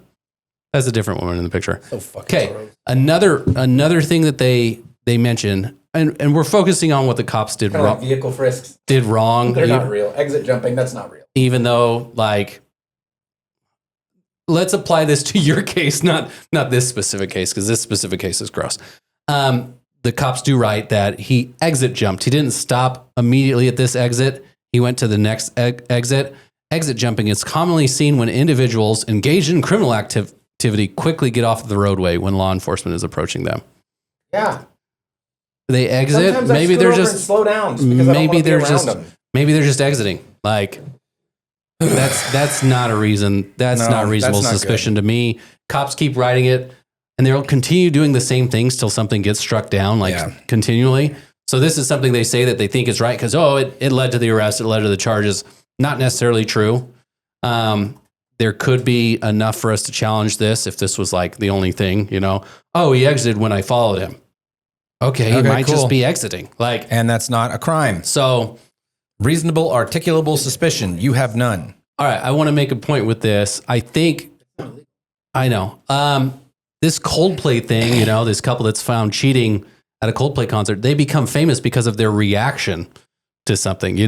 Speaker 2: That's a different woman in the picture.
Speaker 1: So fucking
Speaker 2: okay.
Speaker 1: gross.
Speaker 2: Another thing that they mention, and we're focusing on what the cops did wrong.
Speaker 1: Like vehicle frisks.
Speaker 2: Did wrong.
Speaker 1: They're not real. Exit jumping, that's not real.
Speaker 2: Even though, like, let's apply this to your case, not this specific case, because this specific case is gross. The cops do write that he exit jumped. He didn't stop immediately at this exit. He went to the next exit. Exit jumping is commonly seen when individuals engaged in criminal activity quickly get off the roadway when law enforcement is approaching them.
Speaker 1: Yeah.
Speaker 2: They exit.
Speaker 1: Sometimes
Speaker 2: maybe they're just
Speaker 1: slow down.
Speaker 2: Maybe they're just exiting. Like, that's not a reason. That's not reasonable suspicion to me. Cops keep writing it, and they'll continue doing the same things till something gets struck down, continually. So this is something they say that they think is right because it led to the arrest, it led to the charges. Not necessarily true. There could be enough for us to challenge this if this was like the only thing. Oh, he exited when I followed him. Okay, he might just be exiting.
Speaker 1: And that's not a crime.
Speaker 2: So.
Speaker 1: Reasonable, articulable suspicion. You have none.
Speaker 2: All right. I want to make a point with this. I know. This Coldplay thing, this couple that's found cheating at a Coldplay concert, they become famous because of their reaction to something,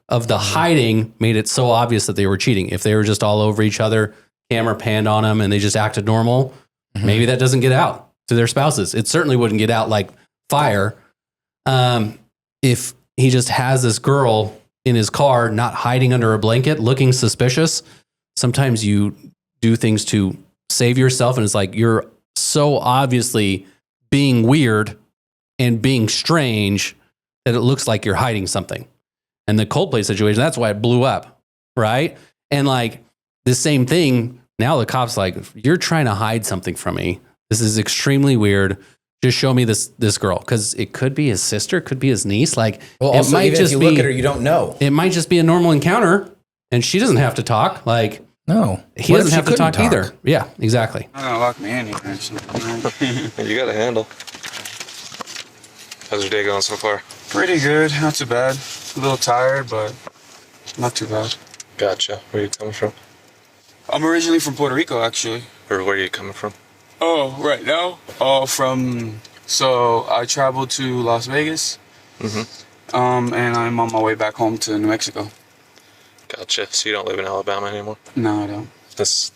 Speaker 2: of the hiding made it so obvious that they were cheating. If they were just all over each other, camera panned on them and they just acted normal, maybe that doesn't get out to their spouses. It certainly wouldn't get out like fire. If he just has this girl in his car, not hiding under a blanket, looking suspicious. Sometimes you do things to save yourself, and it's like you're so obviously being weird and being strange that it looks like you're hiding something. And the Coldplay situation, that's why it blew up, right? And like the same thing Now the cop's like, you're trying to hide something from me. This is extremely weird. Just show me this girl. Because it could be his sister, could be his niece. Like,
Speaker 1: Well,
Speaker 2: it
Speaker 1: also,
Speaker 2: might
Speaker 1: even
Speaker 2: just
Speaker 1: if you
Speaker 2: be,
Speaker 1: look at her, you don't know.
Speaker 2: it might just be a normal encounter and she doesn't have to talk. Like,
Speaker 1: No.
Speaker 2: he
Speaker 1: What if
Speaker 2: doesn't
Speaker 1: she
Speaker 2: have to
Speaker 1: couldn't
Speaker 2: talk either. Yeah, exactly.
Speaker 4: I'm gonna lock me in here. Actually.
Speaker 7: You got a handle. How's your day going so far?
Speaker 4: Pretty good, not too bad. A little tired, but not too bad.
Speaker 7: Gotcha. Where are you coming from?
Speaker 4: I'm originally from Puerto Rico, actually.
Speaker 7: Or where are you coming from?
Speaker 4: Oh, right now? So I traveled to Las Vegas. And I'm on my way back home to New Mexico.
Speaker 7: Gotcha. So you don't live in Alabama anymore?
Speaker 4: No, I don't.
Speaker 7: That's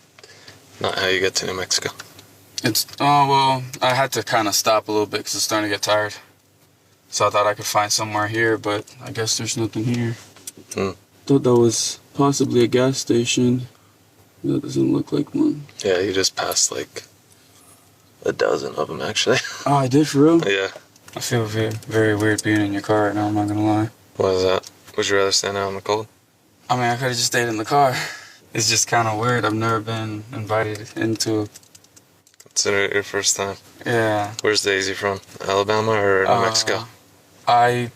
Speaker 7: not how you get to New Mexico.
Speaker 4: Well, I had to kind of stop a little bit because it's starting to get tired. So I thought I could find somewhere here, but I guess there's nothing here. Thought that was possibly a gas station. That doesn't look like one.
Speaker 7: Yeah, you just passed like a dozen of them, actually.
Speaker 4: Oh, I did, for real?
Speaker 7: Yeah.
Speaker 4: I feel very, very weird being in your car right now, I'm not gonna lie.
Speaker 7: What is that? Would you rather stand out in the cold?
Speaker 4: I mean, I could have just stayed in the car. It's just kind of weird. I've never been invited into.
Speaker 7: Consider it your first time.
Speaker 4: Yeah.
Speaker 7: Where's Daisy from? Alabama or New Mexico?
Speaker 4: I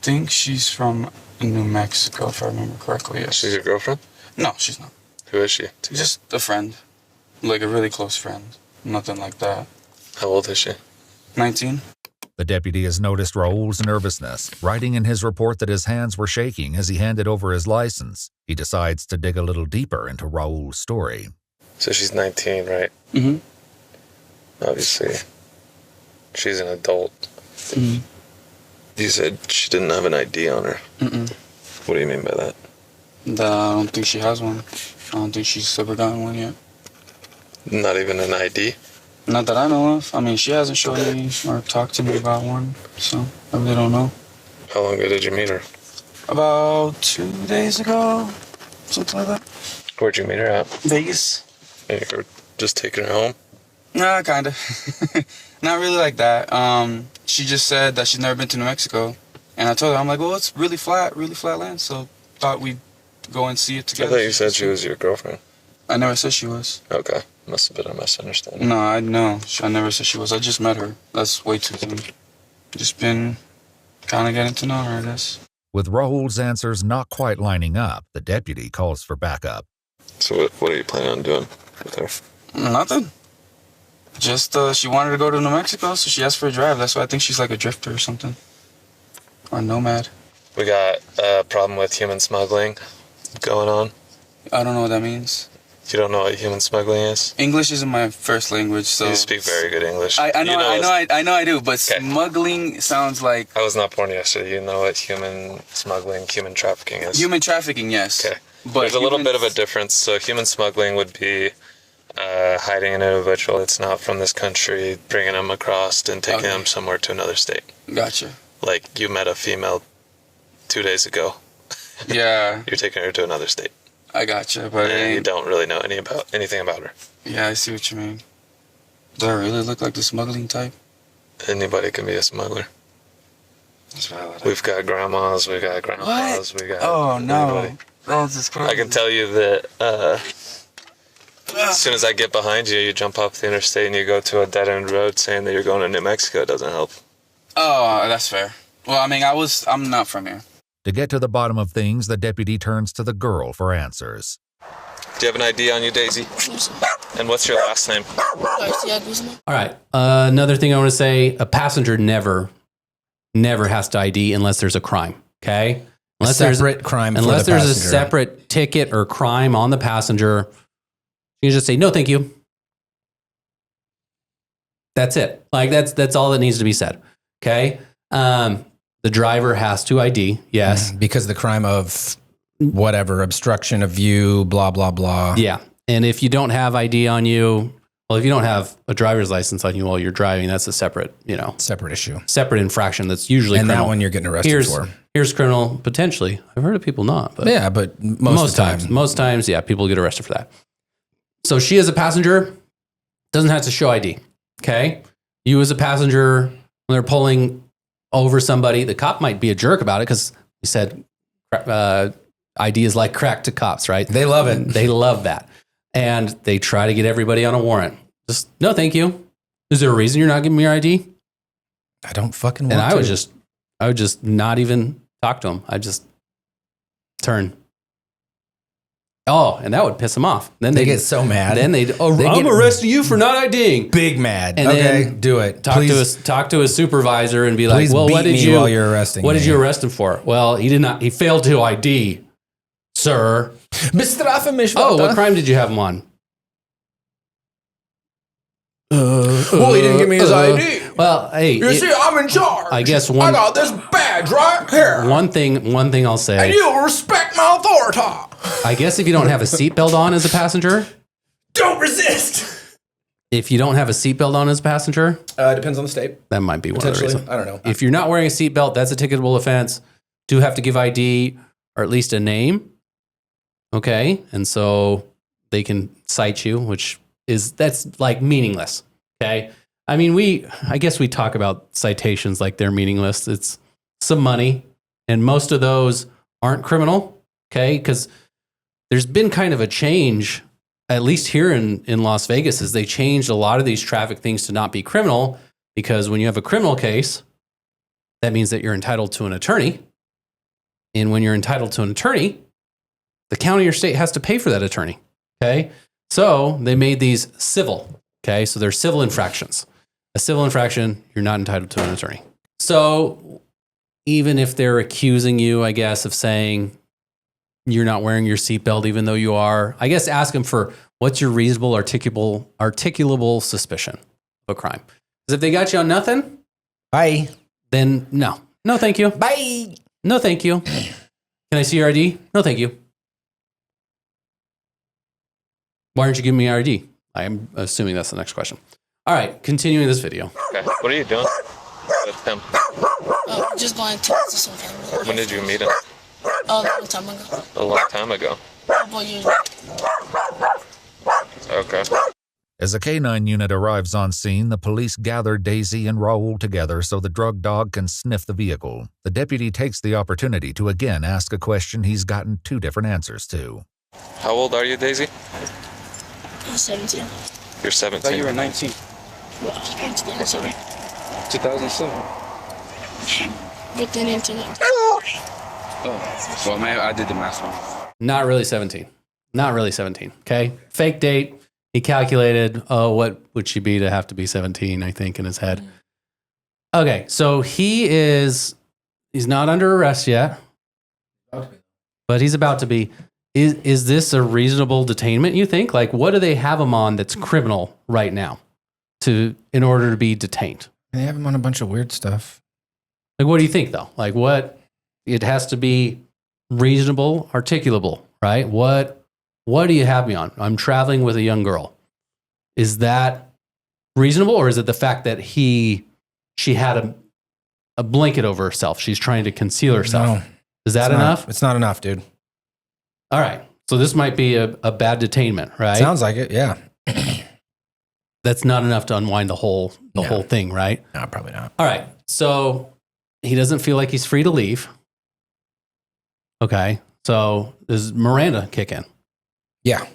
Speaker 4: think she's from New Mexico, if I remember correctly, yes.
Speaker 7: She's your girlfriend?
Speaker 4: No, she's not.
Speaker 7: Who is she?
Speaker 4: Just a friend. Like a really close friend. Nothing like that.
Speaker 7: How old is she?
Speaker 4: 19?
Speaker 6: The deputy has noticed Raul's nervousness, writing in his report that his hands were shaking as he handed over his license. He decides to dig a little deeper into Raul's story.
Speaker 7: So she's 19, right?
Speaker 4: Mm-hmm.
Speaker 7: Obviously. She's an adult.
Speaker 4: Mm-hmm.
Speaker 7: You said she didn't have an ID on her.
Speaker 4: Mm-mm.
Speaker 7: What do you mean by that?
Speaker 4: I don't think she has one. I don't think she's ever gotten one yet.
Speaker 7: Not even an ID?
Speaker 4: Not that I know of. I mean, she hasn't shown me or talked to me about one, so I really don't know.
Speaker 7: How long ago did you meet her?
Speaker 4: About 2 days ago, something like that.
Speaker 7: Where'd you meet her at?
Speaker 4: Vegas.
Speaker 7: And you were just taking her home?
Speaker 4: Nah, kind of. Not really like that. She just said that she's never been to New Mexico. And I told her, I'm like, well, it's really flat land, so thought we'd go and see it
Speaker 7: I
Speaker 4: together.
Speaker 7: thought you said she was your girlfriend.
Speaker 4: I never said she was.
Speaker 7: Okay. Must have been a misunderstanding.
Speaker 4: No, I never said she was. I just met her. That's way too soon. Just been kind of getting to know her, I guess.
Speaker 6: With Raul's answers not quite lining up, the deputy calls for backup.
Speaker 7: So what are you planning on doing with her?
Speaker 4: Nothing. Just, she wanted to go to New Mexico, so she asked for a drive. That's why I think she's like a drifter or something. Or a nomad.
Speaker 7: We got a problem with human smuggling going on.
Speaker 4: I don't know what that means.
Speaker 7: You don't know what human smuggling is?
Speaker 4: English isn't my first language, so...
Speaker 7: You speak very good English.
Speaker 4: I know,
Speaker 7: You know
Speaker 4: I know I do, but
Speaker 7: Okay.
Speaker 4: smuggling sounds like...
Speaker 7: I was not born yesterday. You know what human smuggling, human trafficking is?
Speaker 4: Human trafficking, yes.
Speaker 7: Okay.
Speaker 4: But
Speaker 7: There's a little
Speaker 4: human-
Speaker 7: bit of a difference. So human smuggling would be hiding an individual that's not from this country, bringing them across and taking them somewhere to another state.
Speaker 4: Gotcha.
Speaker 7: Like you met a female 2 days ago.
Speaker 4: Yeah,
Speaker 7: You're taking her to another state.
Speaker 4: I gotcha, but it
Speaker 7: And you
Speaker 4: ain't...
Speaker 7: don't really know anything about her.
Speaker 4: Yeah, I see what you mean. Do I really look like the smuggling type?
Speaker 7: Anybody can be a smuggler.
Speaker 4: That's valid.
Speaker 7: We've got grandmas, we got grandpas, we got
Speaker 4: Oh, no.
Speaker 7: anybody.
Speaker 4: That's just crazy.
Speaker 7: I can tell you that as soon as I get behind you, you jump off the interstate and you go to a dead-end road saying that you're going to New Mexico. It doesn't help.
Speaker 4: Oh, that's fair. Well, I mean, I'm not from here.
Speaker 6: To get to the bottom of things, the deputy turns to the girl for answers.
Speaker 7: Do you have an ID on you, Daisy? And what's your last name?
Speaker 2: All right. Another thing I want to say, a passenger never has to ID unless there's a crime. Okay? Unless
Speaker 1: separate crime for
Speaker 2: Unless
Speaker 1: the
Speaker 2: there's a
Speaker 1: passenger.
Speaker 2: separate ticket or crime on the passenger, you can just say, no, thank you. That's it. Like that's all that needs to be said. Okay? The driver has to ID, yes.
Speaker 1: Because the crime of whatever, obstruction of view, blah, blah, blah.
Speaker 2: Yeah. And if you don't have ID on you, well, if you don't have a driver's license on you while you're driving, that's a separate,
Speaker 1: Separate issue.
Speaker 2: separate infraction that's usually
Speaker 1: And
Speaker 2: criminal.
Speaker 1: that one you're getting arrested for.
Speaker 2: Here's criminal, potentially. I've heard of people not, but
Speaker 1: Yeah, but most
Speaker 2: times, yeah, people get arrested for that. So she as a passenger doesn't have to show ID. Okay. You as a passenger, when they're pulling over somebody, the cop might be a jerk about it because he said ID is like crack to cops, right?
Speaker 1: They love it.
Speaker 2: They love that. And they try to get everybody on a warrant. Just, no, thank you. Is there a reason you're not giving me your ID?
Speaker 1: I don't fucking want
Speaker 2: And
Speaker 1: to.
Speaker 2: I would just not even talk to him. I'd just turn. Oh, and that would piss them off. Then
Speaker 1: they get so mad.
Speaker 2: Then I'm arresting you for not IDing.
Speaker 1: Big mad.
Speaker 2: And
Speaker 1: okay,
Speaker 2: then
Speaker 1: do it.
Speaker 2: Talk to a supervisor and be like,
Speaker 1: Please
Speaker 2: well,
Speaker 1: beat
Speaker 2: what did
Speaker 1: me
Speaker 2: you
Speaker 1: while you're arresting
Speaker 2: What
Speaker 1: me.
Speaker 2: did you arrest him for? Well, he failed to ID, sir.
Speaker 1: Bestrafe mich,
Speaker 2: Oh,
Speaker 1: Walter.
Speaker 2: what crime did you have him on?
Speaker 1: Well, he didn't give me his ID.
Speaker 2: Well, hey,
Speaker 1: You see, I'm in charge.
Speaker 2: I guess
Speaker 1: I got this badge right here.
Speaker 2: one thing I'll say.
Speaker 1: And you respect my authority.
Speaker 2: I guess if you don't have a seatbelt on as a passenger,
Speaker 1: Don't resist.
Speaker 2: if you don't have a seatbelt on as a passenger,
Speaker 1: Depends on the state.
Speaker 2: that might be one of the
Speaker 1: Potentially.
Speaker 2: reasons.
Speaker 1: I don't know.
Speaker 2: If you're not wearing a seatbelt, that's a ticketable offense. Do have to give ID or at least a name. Okay. And so they can cite you, that's like meaningless. Okay. I mean, I guess we talk about citations like they're meaningless. It's some money, and most of those aren't criminal. Okay. Because there's been kind of a change, at least here in Las Vegas, is they changed a lot of these traffic things to not be criminal, because when you have a criminal case, that means that you're entitled to an attorney. And when you're entitled to an attorney, the county or state has to pay for that attorney. Okay. So they made these civil. Okay. So they're civil infractions. A civil infraction, you're not entitled to an attorney. So even if they're accusing you, I guess, of saying you're not wearing your seatbelt, even though you are, I guess ask them for what's your reasonable, articulable suspicion of a crime. Because if they got you on nothing,
Speaker 1: Bye.
Speaker 2: then no. No, thank you.
Speaker 1: Bye.
Speaker 2: No, thank you. Can I see your ID? No, thank you. Why aren't you giving me your ID? I'm assuming that's the next question. All right, continuing this video.
Speaker 7: Okay. What are you doing with him?
Speaker 5: Just going to some family.
Speaker 7: When did you meet him?
Speaker 5: A long time ago.
Speaker 7: A long time ago.
Speaker 5: Couple years ago.
Speaker 7: Okay.
Speaker 6: As a K-9 unit arrives on scene, the police gather Daisy and Raul together so the drug dog can sniff the vehicle. The deputy takes the opportunity to again ask a question he's gotten two different answers to.
Speaker 7: How old are you, Daisy?
Speaker 5: I'm 17.
Speaker 7: You're 17.
Speaker 4: I thought you were 19.
Speaker 5: Well, I'm 2007.
Speaker 4: 2007.
Speaker 5: With the internet.
Speaker 4: Oh, well, maybe I did the math wrong.
Speaker 2: Not really 17. Not really 17, okay? Fake date. He calculated, what would she be to have to be 17, I think, in his head. Okay, so he's not under arrest yet, but he's about to be. Is this a reasonable detainment, you think? Like, what do they have him on that's criminal right now in order to be detained?
Speaker 1: They have him on a bunch of weird stuff.
Speaker 2: Like, what do you think, though? Like, it has to be reasonable, articulable, right? What do you have me on? I'm traveling with a young girl. Is that reasonable, or is it the fact that she had a blanket over herself? She's trying to conceal herself.
Speaker 1: No,
Speaker 2: Is that enough?
Speaker 1: It's not enough, dude.
Speaker 2: All right. So this might be a bad detainment, right?
Speaker 1: Sounds like it, yeah.
Speaker 2: That's not enough to unwind the whole thing, right?
Speaker 1: No, probably not.
Speaker 2: All right. So he doesn't feel like he's free to leave. Okay. So does Miranda kick in?
Speaker 1: Yeah,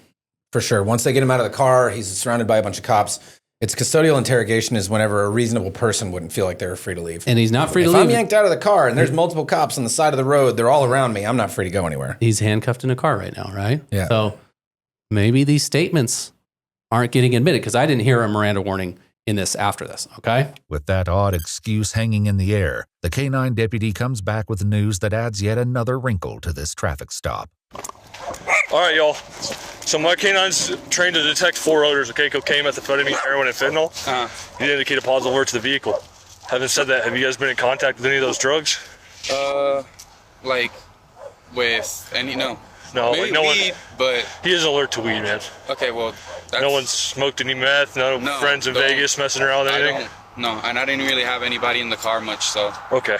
Speaker 1: for sure. Once they get him out of the car, he's surrounded by a bunch of cops. It's custodial interrogation is whenever a reasonable person wouldn't feel like they were free to leave.
Speaker 2: And he's not free to
Speaker 1: If
Speaker 2: leave.
Speaker 1: I'm yanked out of the car and there's multiple cops on the side of the road, they're all around me, I'm not free to go anywhere.
Speaker 2: He's handcuffed in a car right now, right?
Speaker 1: Yeah.
Speaker 2: So maybe these statements aren't getting admitted, because I didn't hear a Miranda warning in this after this, okay?
Speaker 6: With that odd excuse hanging in the air, the K-9 deputy comes back with news that adds yet another wrinkle to this traffic stop.
Speaker 3: All right, y'all. So my canine's trained to detect 4 odors, okay? Cocaine, methamphetamine, heroin, and fentanyl. You indicate a positive alert to the vehicle. Having said that, have you guys been in contact with any of those drugs?
Speaker 4: Like, with any, no.
Speaker 3: No,
Speaker 4: Maybe
Speaker 3: like no
Speaker 4: weed,
Speaker 3: one.
Speaker 4: but,
Speaker 3: He is alert to weed, man.
Speaker 4: okay, well, that's...
Speaker 3: No one's smoked any meth. No friends in
Speaker 4: don't-
Speaker 3: Vegas messing around with
Speaker 4: I
Speaker 3: anything.
Speaker 4: don't, no, and I didn't really have anybody in the car much, so...
Speaker 3: Okay.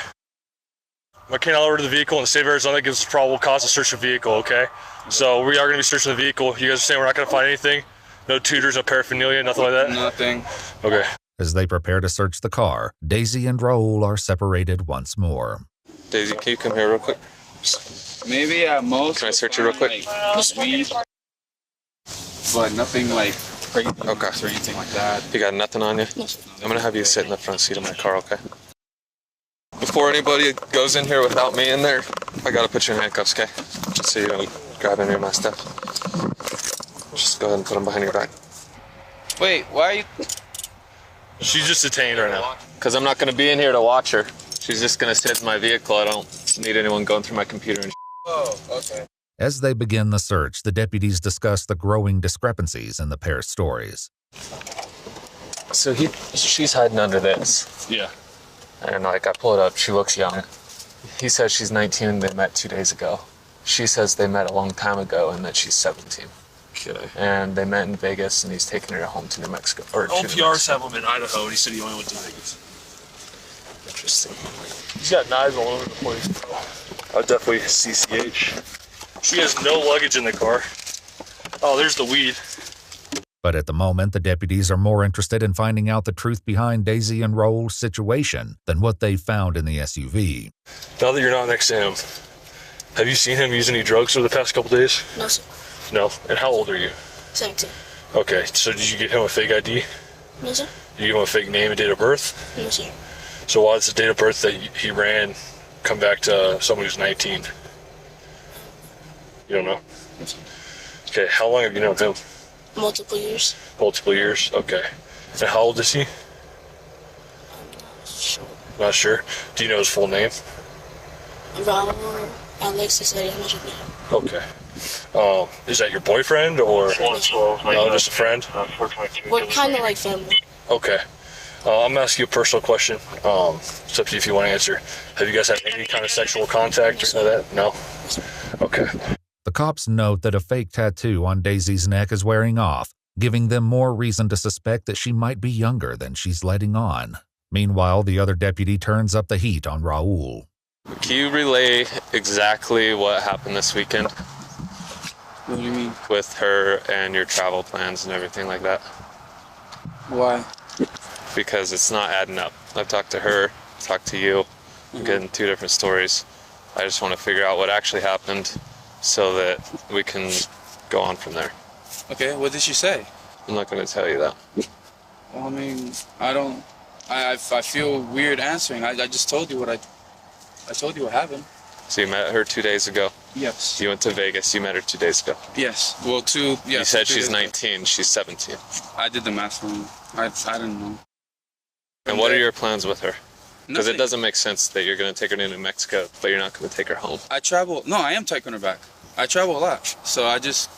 Speaker 3: My canine alert to the vehicle in the state of Arizona gives us probable cause to search the vehicle, okay? So we are going to be searching the vehicle. You guys are saying we're not going to find anything? No tutors, no paraphernalia, nothing like that?
Speaker 4: Nothing.
Speaker 3: Okay.
Speaker 6: As they prepare to search the car, Daisy and Raul are separated once more.
Speaker 7: Daisy, can you come here real quick?
Speaker 4: Maybe at most...
Speaker 7: Can I search you real quick?
Speaker 4: Like, weed. but nothing like crazy
Speaker 7: Okay.
Speaker 4: or anything like that.
Speaker 7: You got nothing on you?
Speaker 5: No, sir.
Speaker 7: I'm gonna have you sit in the front seat of my car, okay? Before anybody goes in here without me in there, I gotta put you in handcuffs, okay? Just so you don't grab any of my stuff. Just go ahead and put them behind your back.
Speaker 4: Wait, why are you?
Speaker 3: She's just detained right now.
Speaker 7: Because I'm not gonna be in here to watch her. She's just gonna sit in my vehicle. I don't need anyone going through my computer and
Speaker 4: Oh, okay.
Speaker 6: As they begin the search, the deputies discuss the growing discrepancies in the pair's stories.
Speaker 7: So she's hiding under this.
Speaker 3: Yeah.
Speaker 7: And like I pull it up, she looks young. He says she's 19 and they met 2 days ago. She says they met a long time ago and that she's 17.
Speaker 3: Okay.
Speaker 7: And they met in Vegas and he's taking her home to New Mexico. Or to New
Speaker 3: LPRs
Speaker 7: Mexico.
Speaker 3: have him in Idaho, and he said he only went to Vegas.
Speaker 7: Interesting.
Speaker 3: He's got knives all over the place. I definitely CCH. She has no luggage in the car. Oh, there's the weed.
Speaker 6: But at the moment, the deputies are more interested in finding out the truth behind Daisy and Raul's situation than what they found in the SUV.
Speaker 3: Now that you're not next to him, have you seen him use any drugs over the past couple days?
Speaker 5: No, sir.
Speaker 3: No. And how old are you?
Speaker 5: 17.
Speaker 3: Okay, so did you get him a fake ID?
Speaker 5: No, sir.
Speaker 3: Did you give him a fake name and date of birth?
Speaker 5: No, sir.
Speaker 3: So why does the date of birth that he ran come back to someone who's 19? You don't know? Okay, how long have you known him?
Speaker 5: Multiple years.
Speaker 3: Multiple years? Okay. And how old is he?
Speaker 5: Sure.
Speaker 3: Not sure. Do you know his full name?
Speaker 5: Raul Alexis Ariana.
Speaker 3: Okay. Is that your boyfriend or no, just a friend?
Speaker 5: We're kind of like family.
Speaker 3: Okay. I'm gonna ask you a personal question. It's up to you if you want to answer. Have you guys had any kind of sexual contact or that? No? Okay.
Speaker 6: The cops note that a fake tattoo on Daisy's neck is wearing off, giving them more reason to suspect that she might be younger than she's letting on. Meanwhile, the other deputy turns up the heat on Raul.
Speaker 7: Can you relay exactly what happened this weekend
Speaker 4: What do you mean?
Speaker 7: with her and your travel plans and everything like that?
Speaker 4: Why?
Speaker 7: Because it's not adding up. I've talked to her, talked to you, I'm getting two different stories. I just want to figure out what actually happened so that we can go on from there.
Speaker 4: Okay, what did she say?
Speaker 7: I'm not going to tell you that.
Speaker 4: Well, I mean, I feel weird answering. I just told you I told you what happened.
Speaker 7: So you met her 2 days ago.
Speaker 4: Yes.
Speaker 7: You went to Vegas. You met her 2 days ago.
Speaker 4: Yes. Well,
Speaker 7: You said she's 19. She's 17.
Speaker 4: I did the math wrong. I didn't know.
Speaker 7: And what are your plans with her? Because it
Speaker 4: Nothing.
Speaker 7: doesn't make sense that you're going to take her to New Mexico, but you're not going to take her home.
Speaker 4: No, I am taking her back. I travel a lot. So I just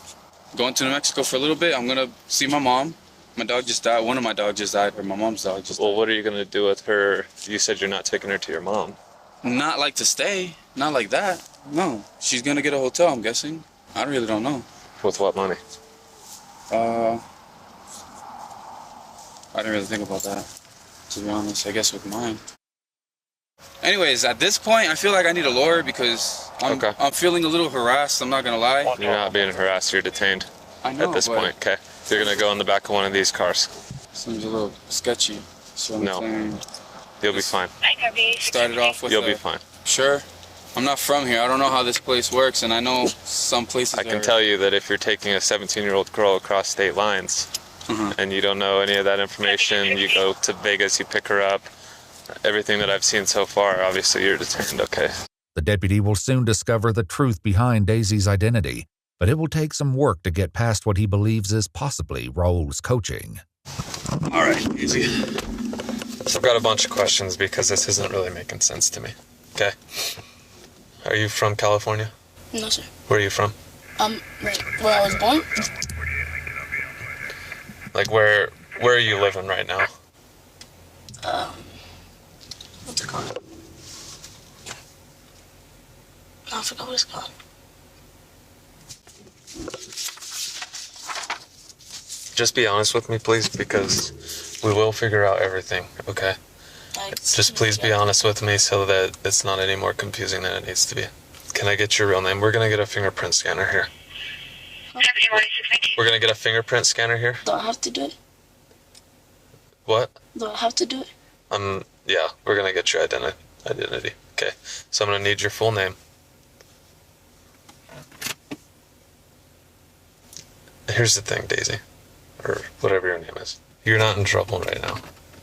Speaker 4: going to New Mexico for a little bit. I'm going to see my mom. My dog just died. One of my dogs just died, or my mom's dog just died.
Speaker 7: Well, what are you going to do with her? You said you're not taking her to your mom.
Speaker 4: Not like to stay. Not like that. No. She's going to get a hotel, I'm guessing. I really don't know.
Speaker 7: With what money?
Speaker 4: I didn't really think about that, to be honest. I guess with mine. Anyways, at this point, I feel like I need a lawyer because I'm feeling a little harassed. I'm not going to lie.
Speaker 7: You're not being harassed. You're detained
Speaker 4: I know,
Speaker 7: at this
Speaker 4: but
Speaker 7: point, okay? You're going to go in the back of one of these cars.
Speaker 4: Seems a little sketchy. So I'm
Speaker 7: No.
Speaker 4: saying
Speaker 7: You'll be fine.
Speaker 4: started off with
Speaker 7: You'll be fine.
Speaker 4: Sure. I'm not from here. I don't know how this place works, and I know some places
Speaker 7: I can tell you that if you're taking a 17-year-old girl across state lines and you don't know any of that information, you go to Vegas, you pick her up, everything that I've seen so far, obviously you're detained, okay?
Speaker 6: The deputy will soon discover the truth behind Daisy's identity, but it will take some work to get past what he believes is possibly Raul's coaching.
Speaker 3: All right, easy.
Speaker 7: So I've got a bunch of questions because this isn't really making sense to me, okay? Are you from California?
Speaker 5: No, sir.
Speaker 7: Where are you from?
Speaker 5: Right where I was born.
Speaker 7: Like where are you living right now?
Speaker 5: What's it called? I forgot what it's called.
Speaker 7: Just be honest with me, please, because we will figure out everything, okay? Just please be honest with me so that it's not any more confusing than it needs to be. Can I get your real name? We're going to get a fingerprint scanner here. We're going to get a fingerprint scanner here.
Speaker 5: Do I have to do it?
Speaker 7: What?
Speaker 5: Do I have to do it?
Speaker 7: Yeah, we're going to get your identity. Okay, so I'm going to need your full name.
Speaker 8: Here's the thing, Daisy, or whatever your name is. You're not in trouble right now.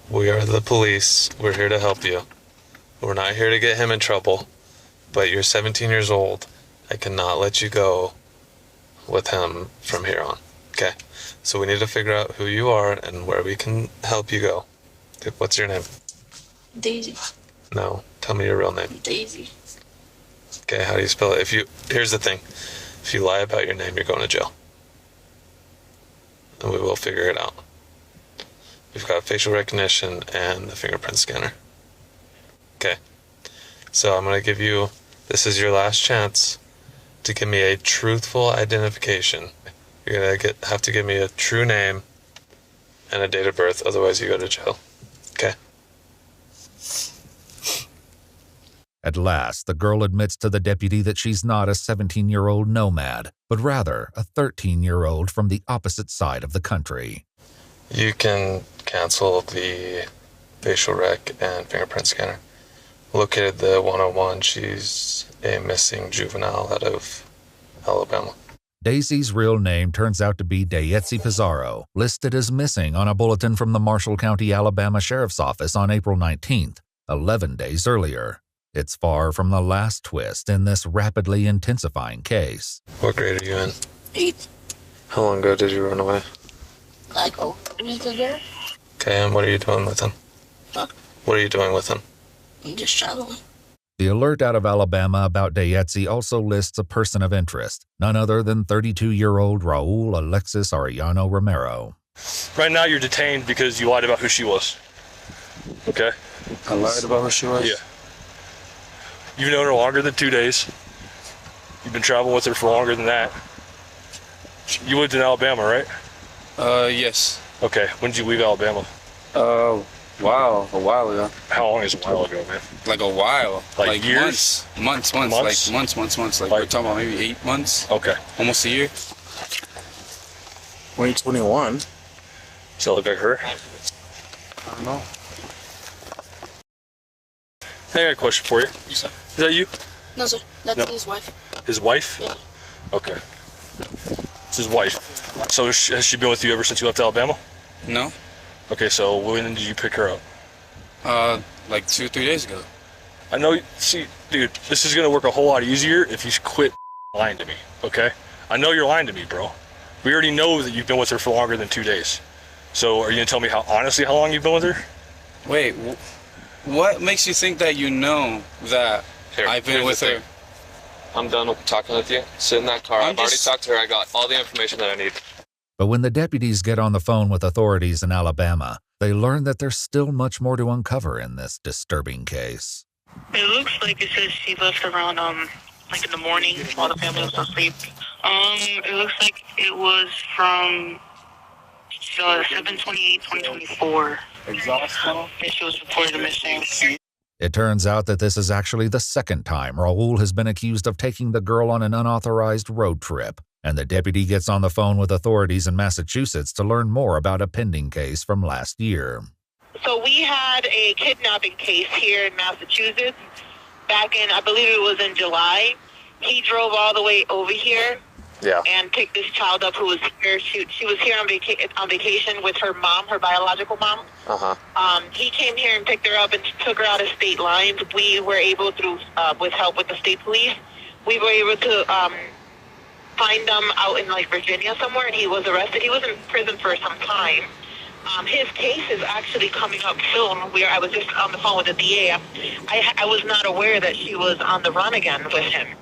Speaker 8: We are the police. We're here to help you. We're not here to get him in trouble, but you're 17 years old. I cannot let you go with him from here on. Okay? So we need to figure out who you are and where we can help you go. What's your name?
Speaker 5: Daisy.
Speaker 8: No, tell me your real name.
Speaker 5: Daisy.
Speaker 8: Okay, how do you spell it? Here's the thing. If you lie about your name, you're going to jail. And we will figure it out. We've got facial recognition and the fingerprint scanner. Okay. So I'm going to give you, this is your last chance to give me a truthful identification. You're going to have to give me a true name and a date of birth, otherwise you go to jail. Okay?
Speaker 6: At last, the girl admits to the deputy that she's not a 17-year-old nomad, but rather a 13-year-old from the opposite side of the country.
Speaker 8: You can cancel the facial rec and fingerprint scanner. Located the 101, she's a missing juvenile out of Alabama.
Speaker 6: Daisy's real name turns out to be Dayetzi Pizarro, listed as missing on a bulletin from the Marshall County, Alabama Sheriff's Office on April 19th, 11 days earlier. It's far from the last twist in this rapidly intensifying case.
Speaker 8: What grade are you in?
Speaker 5: 8.
Speaker 8: How long ago did you run away?
Speaker 5: Like a week ago.
Speaker 8: Okay, and what are you doing with him?
Speaker 5: Huh?
Speaker 8: What are you doing with him?
Speaker 5: I'm just traveling.
Speaker 6: The alert out of Alabama about Dayetzi also lists a person of interest, none other than 32-year-old Raul Alexis Arellano Romero.
Speaker 3: Right now, you're detained because you lied about who she was. Okay?
Speaker 4: I lied about who she was?
Speaker 3: Yeah. You've known her longer than 2 days. You've been traveling with her for longer than that. You lived in Alabama, right?
Speaker 4: Yes.
Speaker 3: Okay. When did you leave Alabama?
Speaker 4: Wow, a while ago.
Speaker 3: How long is a while ago, man?
Speaker 4: Like a while.
Speaker 3: Like years?
Speaker 4: Months.
Speaker 3: Months?
Speaker 4: Like months. Like we're talking about maybe 8 months.
Speaker 3: Okay.
Speaker 4: Almost a year.
Speaker 9: 2021.
Speaker 3: Does that look like her?
Speaker 4: I don't know.
Speaker 3: Hey, I got a question for you. Is that you?
Speaker 5: No, sir. That's
Speaker 3: No.
Speaker 5: his wife.
Speaker 3: His wife?
Speaker 5: Yeah.
Speaker 3: Okay. It's his wife. So has she been with you ever since you left Alabama?
Speaker 4: No?
Speaker 3: Okay, so when did you pick her up?
Speaker 4: Like 2 or 3 days ago.
Speaker 3: I know, see, dude, this is going to work a whole lot easier if you quit lying to me, okay? I know you're lying to me, bro. We already know that you've been with her for longer than 2 days. So are you going to tell me honestly how long you've been with her?
Speaker 4: Wait, what makes you think that you know that
Speaker 8: Here,
Speaker 4: I've been
Speaker 8: here's
Speaker 4: with
Speaker 8: the
Speaker 4: her?
Speaker 8: thing. I'm done with talking with you. Sit in that car. I've already talked to her. I got all the information that I need.
Speaker 6: But when the deputies get on the phone with authorities in Alabama, they learn that there's still much more to uncover in this disturbing case.
Speaker 10: It looks like it says she left around like in the morning while the family was asleep. It looks like it was from 7/28/2024.
Speaker 9: Exhaust tunnel?
Speaker 10: And she was reported missing.
Speaker 6: It turns out that this is actually the second time Raul has been accused of taking the girl on an unauthorized road trip, and the deputy gets on the phone with authorities in Massachusetts to learn more about a pending case from last year.
Speaker 10: So we had a kidnapping case here in Massachusetts back in, I believe it was in July. He drove all the way over here and picked this child up who was here. She was here on vacation with her mom, her biological mom. He came here and picked her up and took her out of state lines. We were able to, with help with the state police, we were able to find them out in like Virginia somewhere, and he was arrested. He was in prison for some time. His case is actually coming up soon. I was just on the phone with the DA. I was not aware that she was on the run again with him.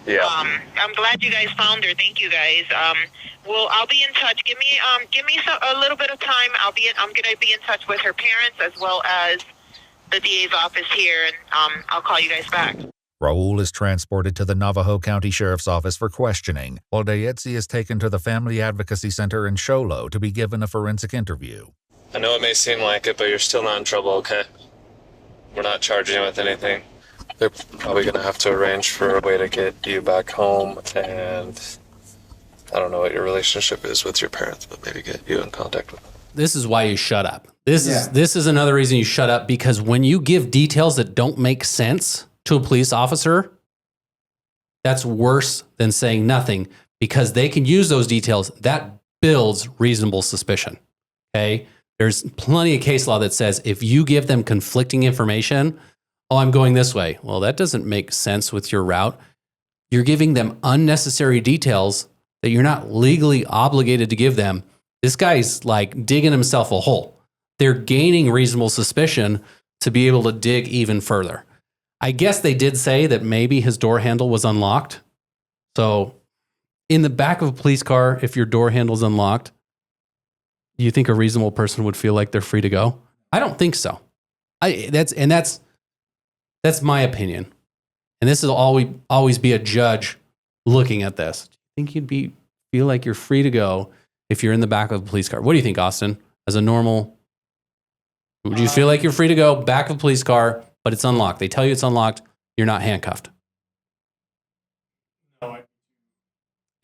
Speaker 8: Yeah.
Speaker 10: I'm glad you guys found her. Thank you guys. I'll be in touch. Give me a little bit of time. I'm gonna be in touch with her parents as well as the DA's office here, and I'll call you guys back.
Speaker 6: Raul is transported to the Navajo County Sheriff's Office for questioning, while Dayetzi is taken to the Family Advocacy Center in Show Low to be given a forensic interview.
Speaker 8: I know it may seem like it, but you're still not in trouble, okay? We're not charging you with anything. They're probably going to have to arrange for a way to get you back home, and I don't know what your relationship is with your parents, but maybe get you in contact with them.
Speaker 2: This is why you shut up. This is another reason you shut up, because when you give details that don't make sense to a police officer, that's worse than saying nothing, because they can use those details. That builds reasonable suspicion. Okay. There's plenty of case law that says if you give them conflicting information, oh, I'm going this way. Well, that doesn't make sense with your route. You're giving them unnecessary details that you're not legally obligated to give them. This guy's like digging himself a hole. They're gaining reasonable suspicion to be able to dig even further. I guess they did say that maybe his door handle was unlocked. So in the back of a police car, if your door handle is unlocked, do you think a reasonable person would feel like they're free to go? I don't think so. That's my opinion. And this will always be a judge looking at this. Do you think you'd feel like you're free to go if you're in the back of a police car? What do you think, Austin? As a normal, would you feel like you're free to go back of a police car, but it's unlocked? They tell you it's unlocked. You're not handcuffed. No.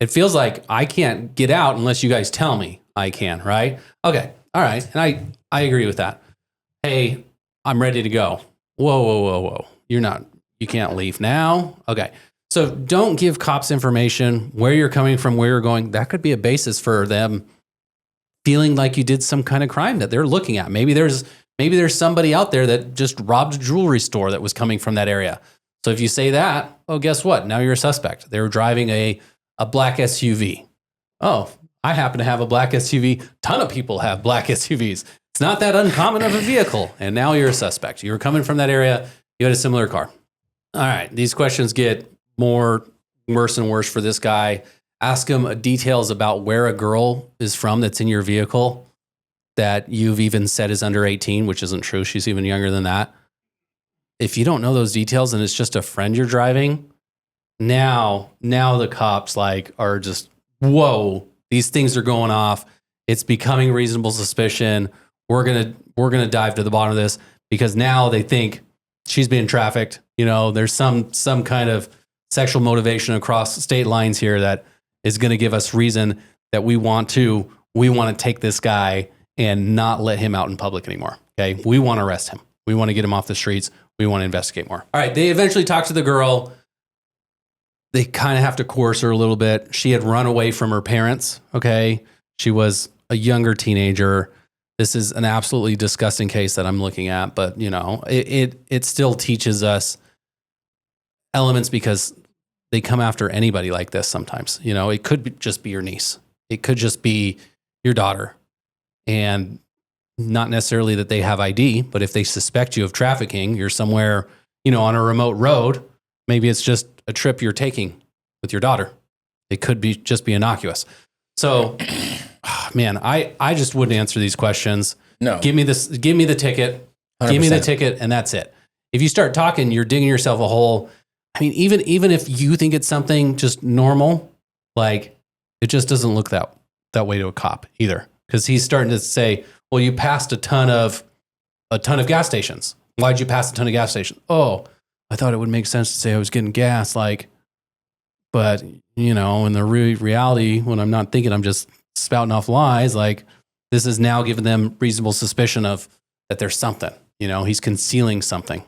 Speaker 2: It feels like I can't get out unless you guys tell me I can, right? Okay. All right. And I agree with that. Hey, I'm ready to go. Whoa. You can't leave now. Okay. So don't give cops information, where you're coming from, where you're going. That could be a basis for them feeling like you did some kind of crime that they're looking at. Maybe there's somebody out there that just robbed a jewelry store that was coming from that area. So if you say that, oh, guess what? Now you're a suspect. They were driving a black SUV. Oh, I happen to have a black SUV. Ton of people have black SUVs. It's not that uncommon of a vehicle. And now you're a suspect. You were coming from that area. You had a similar car. All right. These questions get worse and worse for this guy. Ask him details about where a girl is from that's in your vehicle that you've even said is under 18, which isn't true. She's even younger than that. If you don't know those details and it's just a friend you're driving, now the cops are just, whoa, these things are going off. It's becoming reasonable suspicion. We're gonna dive to the bottom of this because now they think she's being trafficked. There's some kind of sexual motivation across state lines here that is going to give us reason that we want to take this guy and not let him out in public anymore. Okay. We want to arrest him. We want to get him off the streets. We want to investigate more. All right. They eventually talk to the girl. They kind of have to coerce her a little bit. She had run away from her parents. Okay. She was a younger teenager. This is an absolutely disgusting case that I'm looking at, but it still teaches us elements because they come after anybody like this sometimes. It could just be your niece. It could just be your daughter. And not necessarily that they have ID, but if they suspect you of trafficking, you're somewhere, on a remote road, maybe it's just a trip you're taking with your daughter. It could just be innocuous. So, man, I just wouldn't answer these questions. No. Give me the ticket. 100%. Give me the ticket, and that's it. If you start talking, you're digging yourself a hole. I mean, even if you think it's something just normal, it just doesn't look that way to a cop either. Because he's starting to say, well, you passed a ton of gas stations. Why'd you pass a ton of gas stations? Oh, I thought it would make sense to say I was getting gas, but in the reality, when I'm not thinking, I'm just spouting off lies. This is now giving them reasonable suspicion of that there's something. He's concealing something.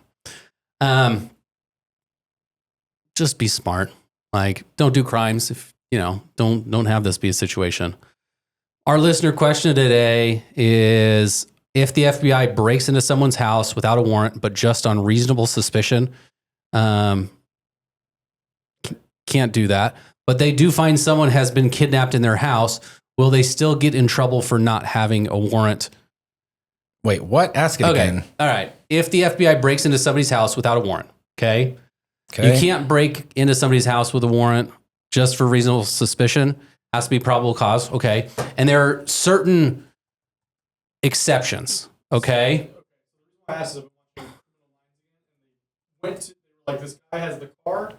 Speaker 2: Just be smart. Don't do crimes if don't have this be a situation. Our listener question today is: if the FBI breaks into someone's house without a warrant, but just on reasonable suspicion, can't do that, but they do find someone has been kidnapped in their house, will they still get in trouble for not having a warrant?
Speaker 1: Wait, what? Ask it again.
Speaker 2: All right. If the FBI breaks into somebody's house without a warrant, okay? You can't break into somebody's house with a warrant just for reasonable suspicion. Has to be probable cause, okay? And there are certain exceptions, okay?
Speaker 9: This guy has the car,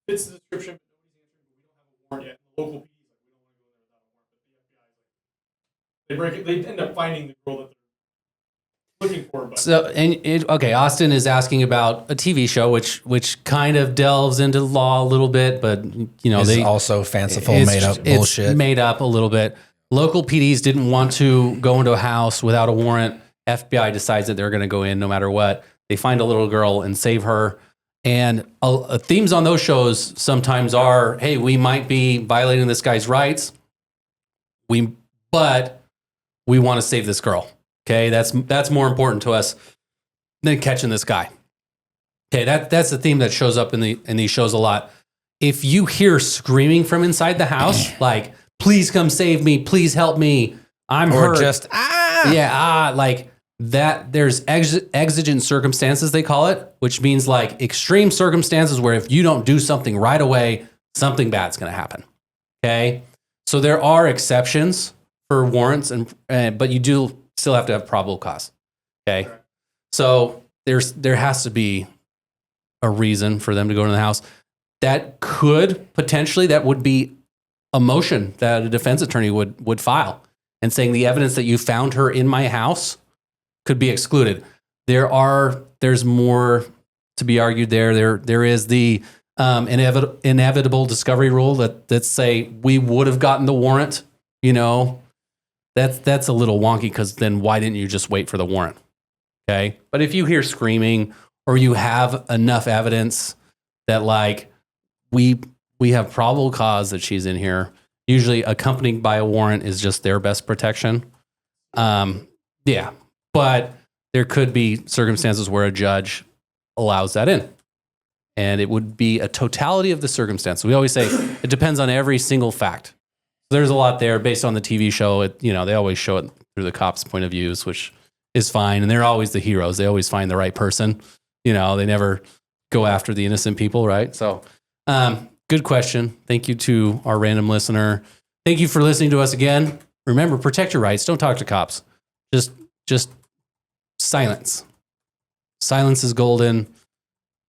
Speaker 9: fits the description, but we don't have a warrant yet. The local PD we don't want to go there without a warrant. But the FBI they end up finding the girl that they're looking for. But.
Speaker 2: Austin is asking about a TV show, which kind of delves into law a little bit, but
Speaker 1: they also fanciful, made up bullshit.
Speaker 2: It's made up a little bit. Local PDs didn't want to go into a house without a warrant. FBI decides that they're going to go in no matter what. They find a little girl and save her. And themes on those shows sometimes are, hey, we might be violating this guy's rights, but we want to save this girl. Okay, that's more important to us than catching this guy. Okay, that's the theme that shows up in these shows a lot. If you hear screaming from inside the house, like, please come save me, please help me, I'm hurt.
Speaker 1: Or just,
Speaker 2: like that, there's exigent circumstances, they call it, which means like extreme circumstances where if you don't do something right away, something bad's going to happen. Okay. So there are exceptions for warrants, but you do still have to have probable cause. Okay. So there has to be a reason for them to go to the house. That could potentially, that would be a motion that a defense attorney would file and saying the evidence that you found her in my house could be excluded. There's more to be argued there. There is the inevitable discovery rule that say we would have gotten the warrant. You know, that's a little wonky because then why didn't you just wait for the warrant? Okay, but if you hear screaming or you have enough evidence that like we have probable cause that she's in here, usually accompanied by a warrant is just their best protection. Yeah, but there could be circumstances where a judge allows that in. And it would be a totality of the circumstance. We always say it depends on every single fact. There's a lot there based on the TV show. They always show it through the cops' point of views, which is fine. And they're always the heroes. They always find the right person. They never go after the innocent people, right? So, good question. Thank you to our random listener. Thank you for listening to us again. Remember, protect your rights. Don't talk to cops. Just silence. Silence is golden.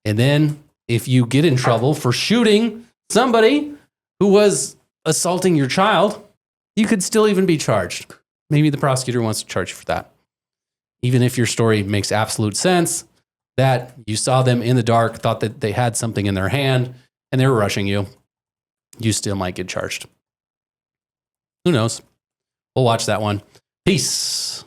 Speaker 2: And then if you get in trouble for shooting somebody who was assaulting your child, you could still even be charged. Maybe the prosecutor wants to charge you for that. Even if your story makes absolute sense, that you saw them in the dark, thought that they had something in their hand, and they were rushing you, you still might get charged. Who knows? We'll watch that one. Peace.